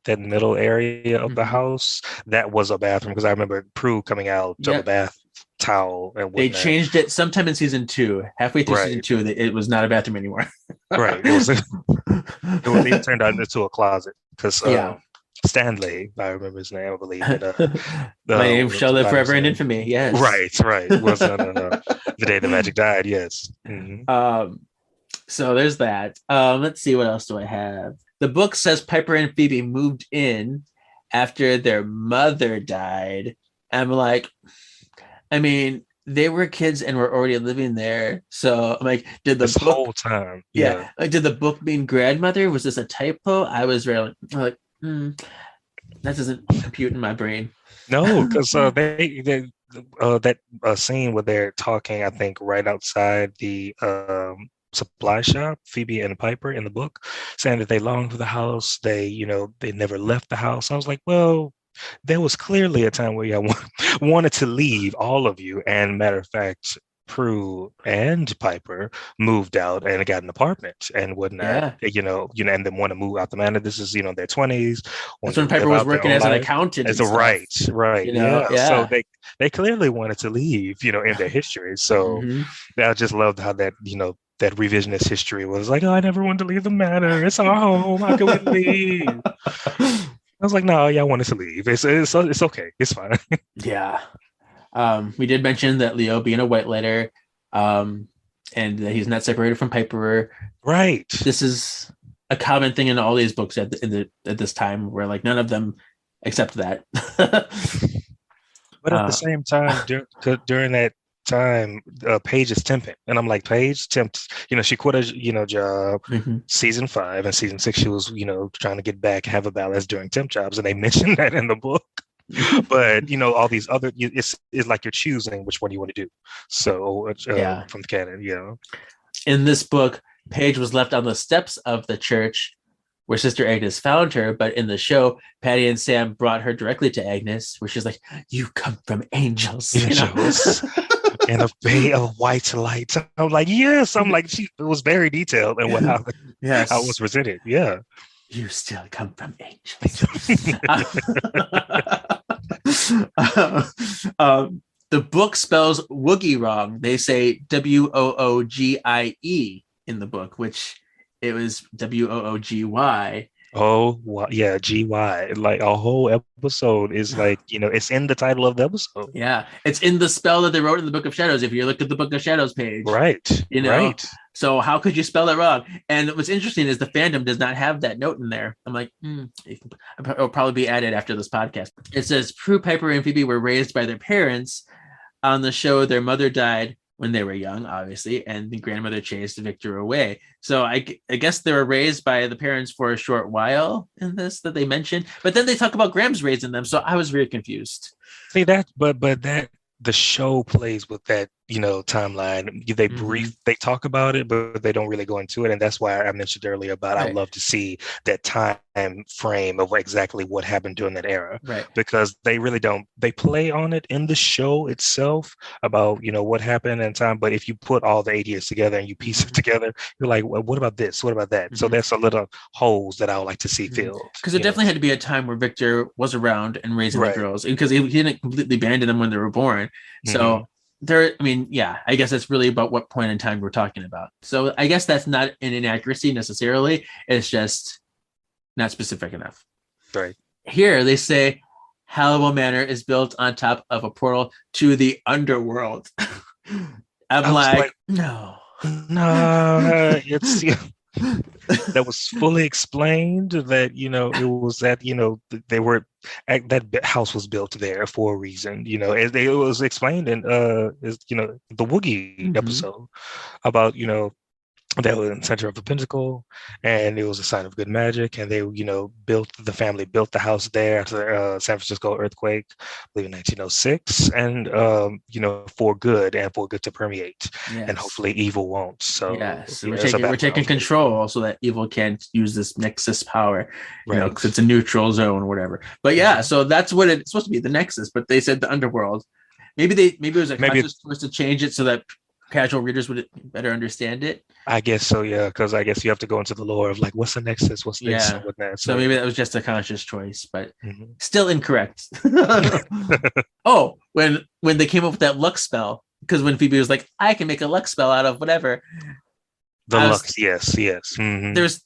that middle area of the house, that was a bathroom, because I remember Prue coming out to the bath towel and whatnot. They changed it sometime in season 2. Halfway through season 2, it was not a bathroom anymore. Right. It turned out into a closet because Stanley, I remember his name, I believe. My name shall live forever in infamy. Yes. Right. Was the day the magic died. Yes. Mm-hmm. So there's that. Let's see, what else do I have? The book says Piper and Phoebe moved in after their mother died. I'm like, I mean, they were kids and were already living there. So I'm like, did the book whole time? Yeah. Like, did the book mean grandmother? Was this a typo? I was really like, that doesn't compute in my brain. No, because that scene where they're talking, I think, right outside the supply shop, Phoebe and Piper in the book, saying that they longed for the house. They never left the house. I was like, well, there was clearly a time where y'all wanted to leave, all of you. And matter of fact, Prue and Piper moved out and got an apartment and whatnot. And then want to move out the manor. This is their 20s. That's when Piper was working as an accountant. Right. So they clearly wanted to leave, in their history. So I just loved how that that revisionist history was like, oh, I never wanted to leave the manor. It's our home. How can we leave? I was like, no, y'all wanted to leave. It's okay. It's fine. Yeah. We did mention that Leo being a white lighter, and that he's not separated from Piper. Right. This is a common thing in all these books at this time, where like none of them accept that. But at the same time, during that time Paige is temping, and I'm like, Paige tempts. She quit her job. Season 5 and season 6, she was trying to get back, have a balance during temp jobs, and they mentioned that in the book. But all these other, it's like you're choosing which one you want to do. So from the canon, In this book, Paige was left on the steps of the church where Sister Agnes found her, but in the show, Patty and Sam brought her directly to Agnes, where she's like, "You come from angels." In a bay of white light. I'm like, yes. I'm like, it was very detailed and how it was presented. Yeah. You still come from angels. The book spells woogie wrong. They say Woogie in the book, which it was Woogy. Oh, yeah, GY. Like a whole episode is like, it's in the title of the episode. Yeah, it's in the spell that they wrote in the Book of Shadows. If you look at the Book of Shadows page, right, right. So how could you spell it wrong? And what's interesting is the fandom does not have that note in there. I'm like, it'll probably be added after this podcast. It says Prue, Piper, and Phoebe were raised by their parents. On the show, their mother died when they were young, obviously, and the grandmother chased Victor away. So I guess they were raised by the parents for a short while in this that they mentioned, but then they talk about Graham's raising them. So I was very confused. See that, but that the show plays with that, timeline. They talk about it, but they don't really go into it. And that's why I mentioned earlier about I love to see that time frame of exactly what happened during that era. Right. Because they really don't, they play on it in the show itself about, what happened in time. But if you put all the 8 years together and you piece it together, you're like, well, what about this? What about that? So there's a little holes that I would like to see filled. Because it definitely had to be a time where Victor was around and raising the girls, because he didn't completely abandon them when they were born. So I guess that's really about what point in time we're talking about. So I guess that's not an inaccuracy necessarily. It's just not specific enough. Right. Here they say Halliwell Manor is built on top of a portal to the underworld. I'm like, no, it's that was fully explained that it was that they were that house was built there for a reason. It was explained in the Woogie episode about that was in the center of the pinnacle, and it was a sign of good magic. And they, the family built the house there after the San Francisco earthquake, I believe in 1906, and for good to permeate, and hopefully evil won't. So we're taking control so that evil can't use this Nexus power, because it's a neutral zone or whatever. But so that's what it's supposed to be, the Nexus. But they said the underworld. Maybe it was a conscious choice to change it so that casual readers would better understand it. I guess so, yeah, because I guess you have to go into the lore of like, what's the Nexus, what's this, and whatnot. So maybe that was just a conscious choice, but still incorrect. When they came up with that luck spell, because when Phoebe was like, I can make a luck spell out of whatever. Lux, yes. Mm-hmm. There was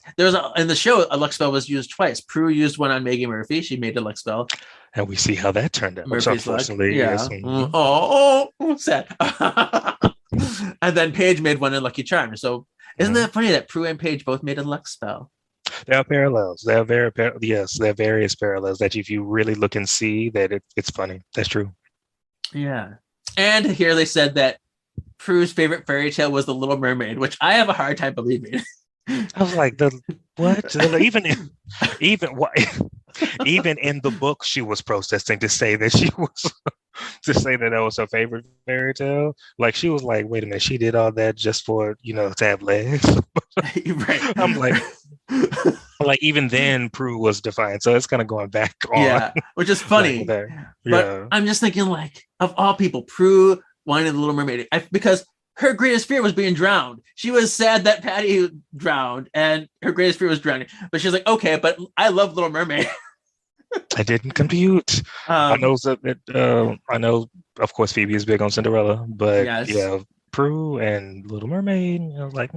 in the show, a luck spell was used twice. Prue used one on Maggie Murphy. She made a luck spell. And we see how that turned out. Murphy's unfortunately, luck. Yes. Mm-hmm. Sad. And then Paige made one in Lucky Charms. So isn't that funny that Prue and Paige both made a luck spell? There are parallels. There are there are various parallels that if you really look and see that it's funny. That's true. Yeah. And here they said that Prue's favorite fairy tale was The Little Mermaid, which I have a hard time believing. I was like, what? even in the book, she was protesting to say that that was her favorite fairy tale. Like, she was like, wait a minute, she did all that just for to have legs. Right. I'm like, even then, Prue was defiant. So it's kind of going back on. Yeah, which is funny. But I'm just thinking, like, of all people, Prue wanted The Little Mermaid because her greatest fear was being drowned. She was sad that Patty drowned, and her greatest fear was drowning. But she's like, okay, but I love Little Mermaid. I didn't compute. I know, of course, Phoebe is big on Cinderella, but Prue and Little Mermaid. I was like,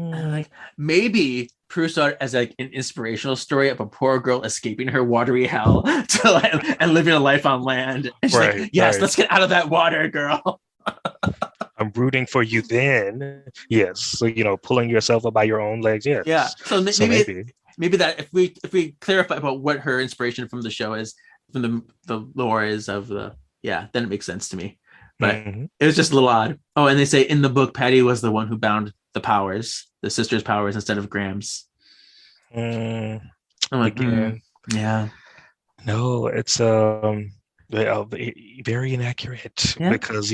maybe Prue saw it as like an inspirational story of a poor girl escaping her watery hell and living a life on land. And she's like, yes, let's get out of that water, girl. I'm rooting for you then. Yes. So, pulling yourself up by your own legs. Yes. Yeah. So maybe that if we clarify about what her inspiration from the show is, from the lore is of then it makes sense to me. but it was just a little odd. Oh, and they say in the book, Patty was the one who bound the powers, the sister's powers, instead of Graham's. I'm like, Again, yeah. no, it's very inaccurate Yeah. because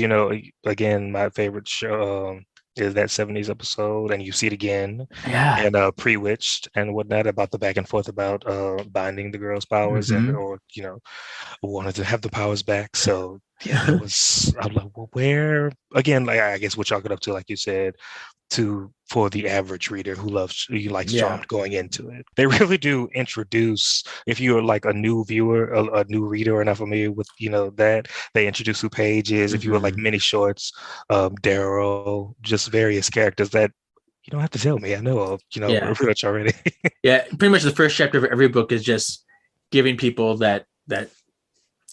again, my favorite show is that 70s episode, and you see it again, Yeah. and Pre-Witched and whatnot about the back and forth about binding the girls' powers and or wanted to have the powers back. So yeah, that was I'm like, well, where again, like I guess we'll chalk it up to, like you said, for the average reader who likes Charmed going into it. They really do introduce, if you're like a new viewer, a new reader, or not familiar with that, they introduce who Paige is. If you were like mini shorts, Daryl, just various characters that you don't have to tell me. I know of, pretty much already. Yeah, pretty much the first chapter of every book is just giving people that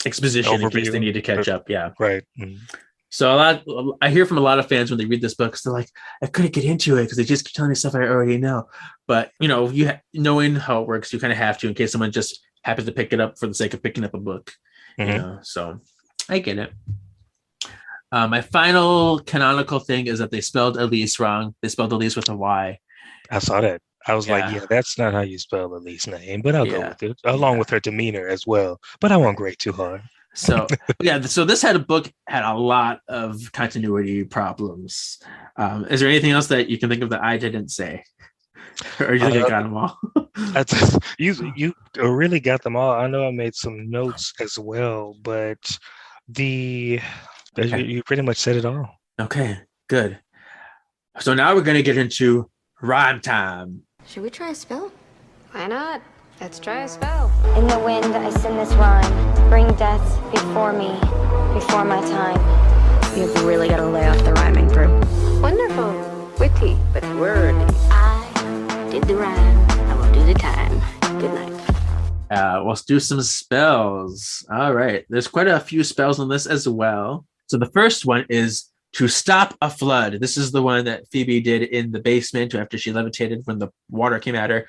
exposition overview, in case they need to catch up. Yeah, right. So I hear from a lot of fans when they read this book, they're like, I couldn't get into it because they just keep telling me stuff I already know. But knowing how it works, you kind of have to in case someone just happens to pick it up for the sake of picking up a book. So I get it. My final canonical thing is that they spelled Elise wrong. They spelled Elise with a Y. I saw that. I was like, yeah, that's not how you spell Elise's name, but I'll go with it, along with her demeanor as well. But I won't grade too hard. So so this had a lot of continuity problems. Is there anything else that you can think of that I didn't say, or you think I got them all? You really got them all. I know I made some notes as well, but you pretty much said it all. Okay, good. So now we're gonna get into rhyme time. Should we try a spell? Why not? Let's try a spell. In the wind, I sing this rhyme. Bring death before me, before my time. You've really got to lay off the rhyming, Drew. Wonderful. Witty, but wordy. I did the rhyme. I will do the time. Good night. Let's do some spells. All right. There's quite a few spells on this as well. So the first one is to stop a flood. This is the one that Phoebe did in the basement after she levitated when the water came at her.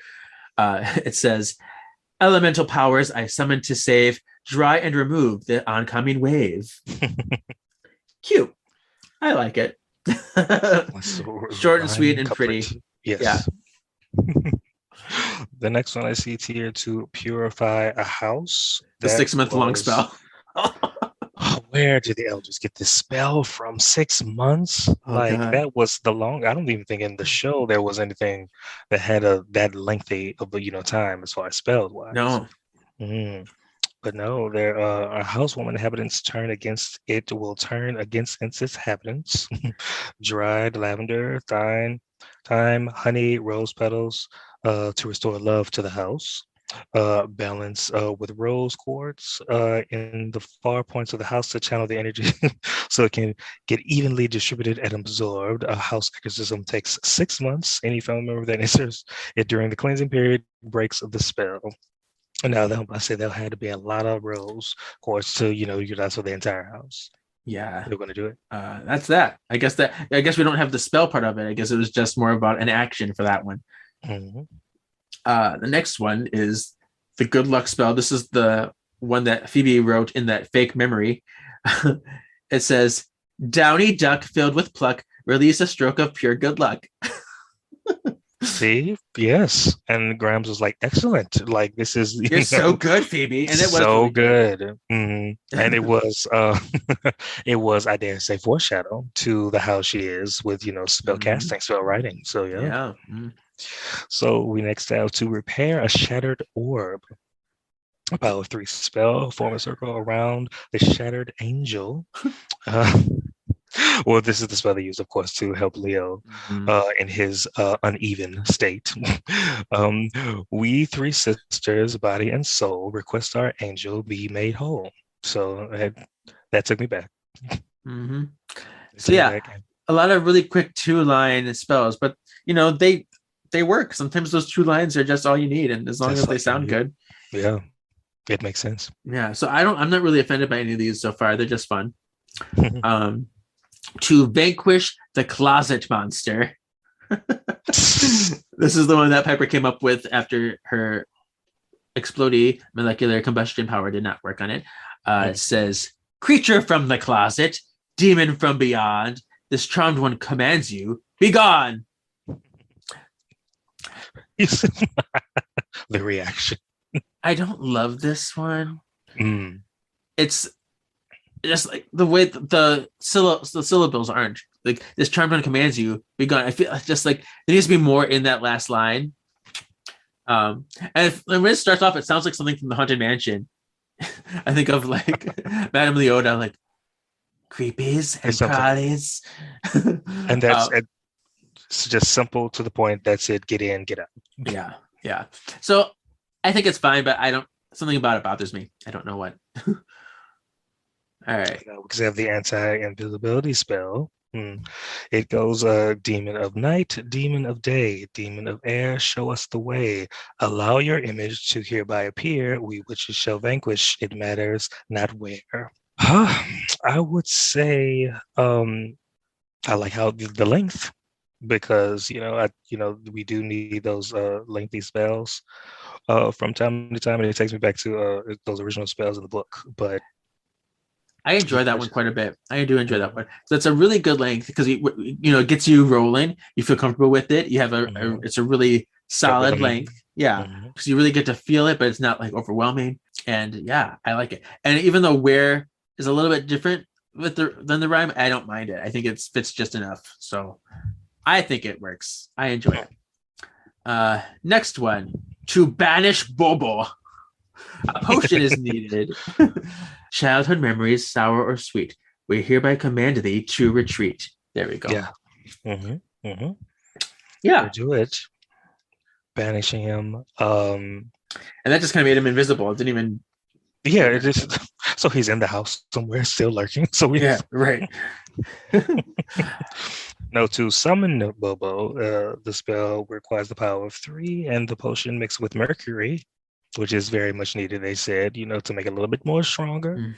It says, elemental powers I summon to save, dry and remove the oncoming wave. Cute. I like it. Short and sweet and pretty. Yes. Yeah. The next one I see here, to purify a house. The 6-month-long spell. Where did the elders get this spell from? 6 months? God. That was the long. I don't even think in the show there was anything that had that lengthy of a time as far as spells wise. No. But no, there a housewoman inhabitants turn against it will turn against its inhabitants. Dried lavender, thyme, honey, rose petals, to restore love to the house. Balance with rose quartz in the far points of the house to channel the energy so it can get evenly distributed and absorbed. A house exorcism takes 6 months. Any family member that enters it during the cleansing period breaks the spell. Now, I say there had to be a lot of rose quartz to utilize for the entire house. Yeah, they're going to do it. That's that. I guess we don't have the spell part of it. I guess it was just more about an action for that one. The next one is the good luck spell. This is the one that Phoebe wrote in that fake memory. It says, Downy duck filled with pluck, release a stroke of pure good luck. See, yes, and Grams was like, excellent. Like, this is so good, Phoebe, and it was so really good. And it was, it was, I dare say, foreshadow to the how she is with spell casting, spell writing. So yeah. So we next have to repair a shattered orb. A power of 3 spell, form a circle around the shattered angel. Well, this is the spell they use, of course, to help Leo in his uneven state. We 3 sisters, body and soul, request our angel be made whole. So that took me back. So yeah, a lot of really quick 2-line spells, but they work. Sometimes those 2 lines are just all you need, and as long as they sound good, it makes sense. Yeah. So I'm not really offended by any of these so far. They're just fun. To vanquish the closet monster. This is the one that Piper came up with after her explodey molecular combustion power did not work on it. It says, creature from the closet, demon from beyond, this charmed one commands you, be gone. The reaction. I don't love this one. Mm. It's just like the way the syllables aren't like this charmed one commands you, be gone. I feel just like there needs to be more in that last line. And when it starts off, it sounds like something from the Haunted Mansion. I think of like Madame Leota, like creepies and crawlies. And that's it's just simple to the point. That's it. Get in, get out. Yeah. So I think it's fine, but something about it bothers me. I don't know what. All right. Because they have the anti-invisibility spell. It goes demon of night, demon of day, demon of air, show us the way. Allow your image to hereby appear. We witches shall vanquish. It matters not where. I would say I like how the length, because we do need those lengthy spells from time to time, and it takes me back to those original spells in the book. But I enjoy that one quite a bit. I do enjoy that one. So it's a really good length because it gets you rolling. You feel comfortable with it. You have it's a really solid length. Yeah, because you really get to feel it, but it's not like overwhelming. And yeah, I like it. And even though where is a little bit different than the rhyme, I don't mind it. I think it fits just enough. So I think it works. I enjoy it. Next one, to banish Bobo. A potion is needed. Childhood memories, sour or sweet, we hereby command thee to retreat. There we go. Yeah. Yeah. Do it. Banishing him. And that just kind of made him invisible. It didn't even. Yeah, it just so he's in the house somewhere, still lurking. So yeah, right. No, to summon Bobo, the spell requires the power of 3 and the potion mixed with mercury, which is very much needed, they said, to make it a little bit more stronger.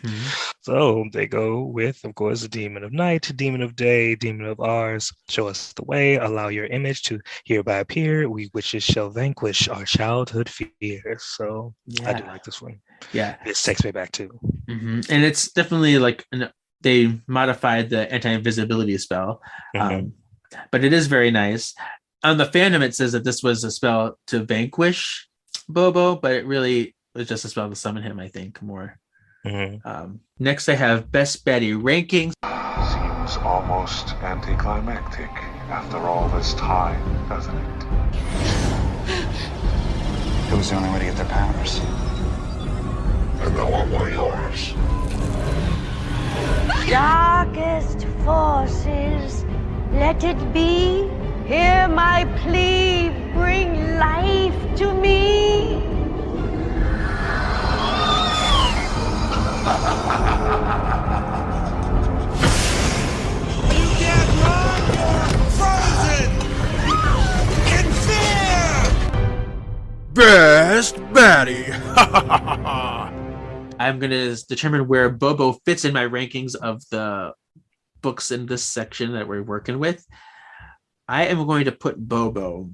So they go with, of course, the demon of night, demon of day, demon of ours, show us the way, allow your image to hereby appear, we witches shall vanquish our childhood fears. So I do like this one. Yeah. This takes me back too. And it's definitely like, they modified the anti-invisibility spell, but it is very nice. On the fandom, it says that this was a spell to vanquish Bobo, but it really was just a spell to summon him, I think, more. Next, I have Best Baddie rankings. Seems almost anticlimactic after all this time, doesn't it? It was the only way to get their powers. And now I want yours. Darkest forces, let it be. Hear my plea, bring life to me. You can't run! Frozen! In fear! Best Baddie! I'm going to determine where Bobo fits in my rankings of the books in this section that we're working with. I am going to put Bobo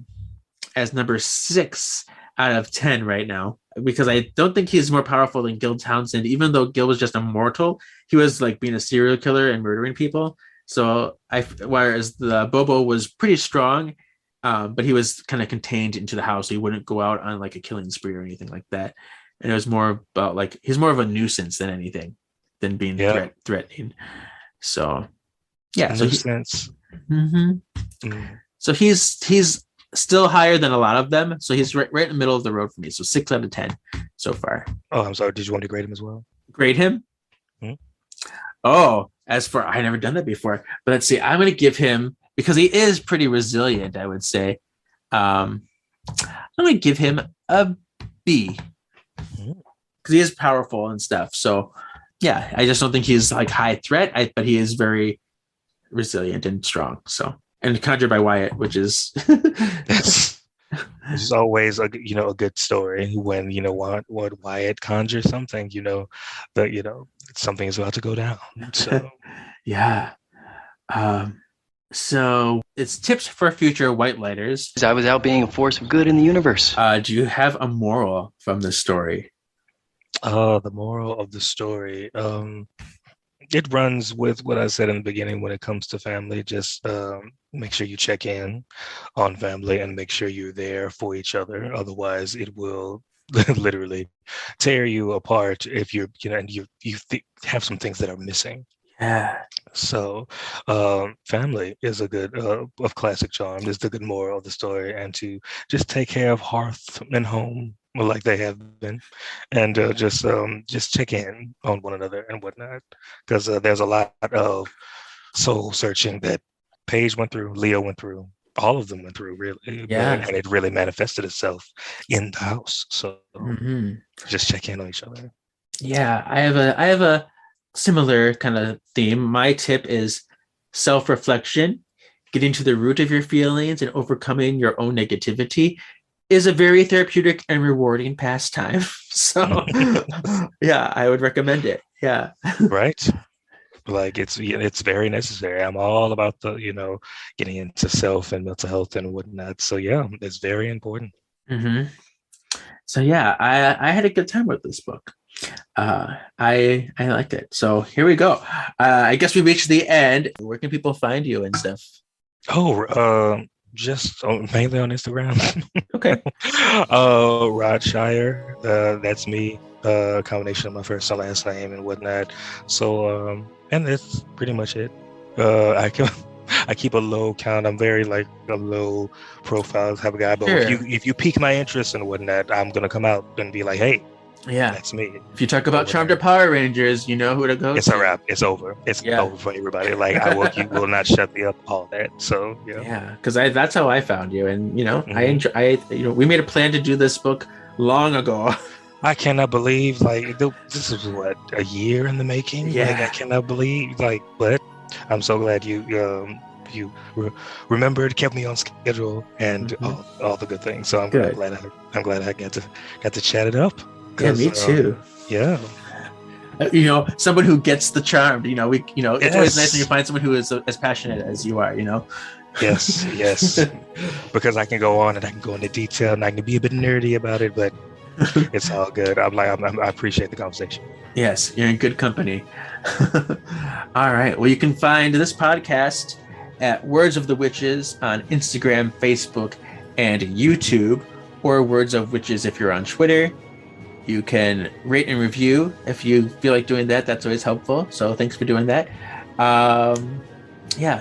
as number 6 out of 10 right now, because I don't think he's more powerful than Gil Townsend. Even though Gil was just a mortal, he was like being a serial killer and murdering people. So whereas the Bobo was pretty strong, but he was kind of contained into the house. So he wouldn't go out on like a killing spree or anything like that. And it was more about like, he's more of a nuisance than anything, than being threatening. So yeah. Nuisance. So he's still higher than a lot of them. So he's right in the middle of the road for me. So 6 out of 10 so far. Oh, I'm sorry. Did you want to grade him as well? Grade him? Oh, I never done that before. But let's see. I'm going to give him, because he is pretty resilient, I would say. I'm going to give him a B. Because he is powerful and stuff. So yeah, I just don't think he's like high threat, but he is very resilient and strong. So, and conjured by Wyatt, which is it's always a good story when what Wyatt conjures something, something is about to go down. So yeah. So it's tips for future white lighters. I was out being a force of good in the universe. Do you have a moral from the story? The moral of the story. it runs with what I said in the beginning when it comes to family. Just make sure you check in on family and make sure you're there for each other. Otherwise, it will literally tear you apart if and have some things that are missing. Yeah. So, family is a good of classic charm. Is the good moral of the story, and to just take care of hearth and home like they have been, and just check in on one another and whatnot, because there's a lot of soul searching that Paige went through, Leo went through, all of them went through, really. Yeah. And it really manifested itself in the house. So just check in on each other. Yeah, I have a similar kind of theme. My tip is self-reflection. Getting to the root of your feelings and overcoming your own negativity is a very therapeutic and rewarding pastime. So yeah, I would recommend it. Yeah. Right. Like it's very necessary. I'm all about the, getting into self and mental health and whatnot. So yeah, it's very important. So yeah, I had a good time with this book. I liked it. So here we go. I guess we reached the end. Where can people find you and stuff? Just mainly on Instagram. Okay. Rod Shire. That's me. Combination of my first and last name and whatnot. So and that's pretty much it. I keep a low count. I'm very like a low profile type of guy. But Sure. if you pique my interest and whatnot, I'm gonna come out and be like, hey, Yeah. that's me. If you talk about Charmed Up Power Rangers, you know who to go It's to. a wrap. It's over. It's Yeah. over for everybody. Like you will not shut me up. All that. So yeah. Yeah, because that's how I found you, and Mhm. we made a plan to do this book long ago. I cannot believe this is what, a year in the making. Yeah. Like I cannot believe but I'm so glad you remembered, kept me on schedule, and all the good things. So I'm Good. glad I got to chat it up. Yeah, me too. Yeah. Someone who gets the Charmed. It's always nice Yes. when you find someone who is as passionate as you are. Yes. Because I can go on and I can go into detail and I can be a bit nerdy about it, but it's all good. I appreciate the conversation. Yes, you're in good company. All right. Well, you can find this podcast at Words of the Witches on Instagram, Facebook, and YouTube, or Words of Witches if you're on Twitter. You can rate and review if you feel like doing that. That's always helpful. So thanks for doing that.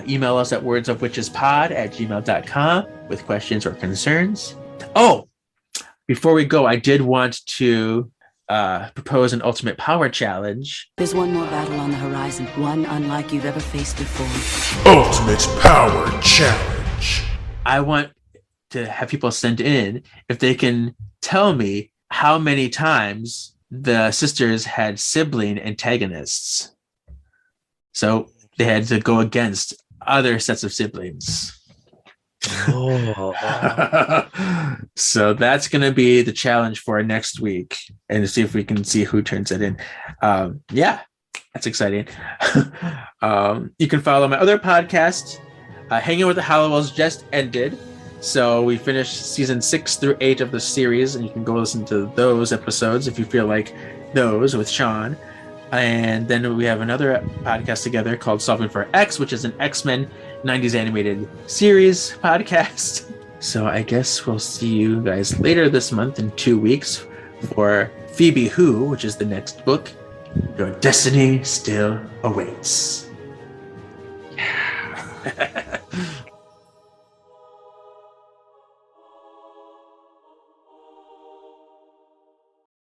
Email us at wordsofwitchespod@gmail.com with questions or concerns. Oh, before we go, I did want to propose an Ultimate Power Challenge. There's one more battle on the horizon, one unlike you've ever faced before. Ultimate Power Challenge. I want to have people send in if they can tell me how many times the sisters had sibling antagonists. So they had to go against other sets of siblings. Oh. So that's going to be the challenge for next week, and to see if we can see who turns it in. That's exciting. You can follow my other podcast. Hanging with the Halliwells just ended, so we finished season 6 through 8 of the series, and you can go listen to those episodes if you feel like those with Sean. And then we have another podcast together called Solving for X, which is an X-Men 90s animated series podcast. So I guess we'll see you guys later this month in 2 weeks for Phoebe Who, which is the next book. Your destiny still awaits. Yeah.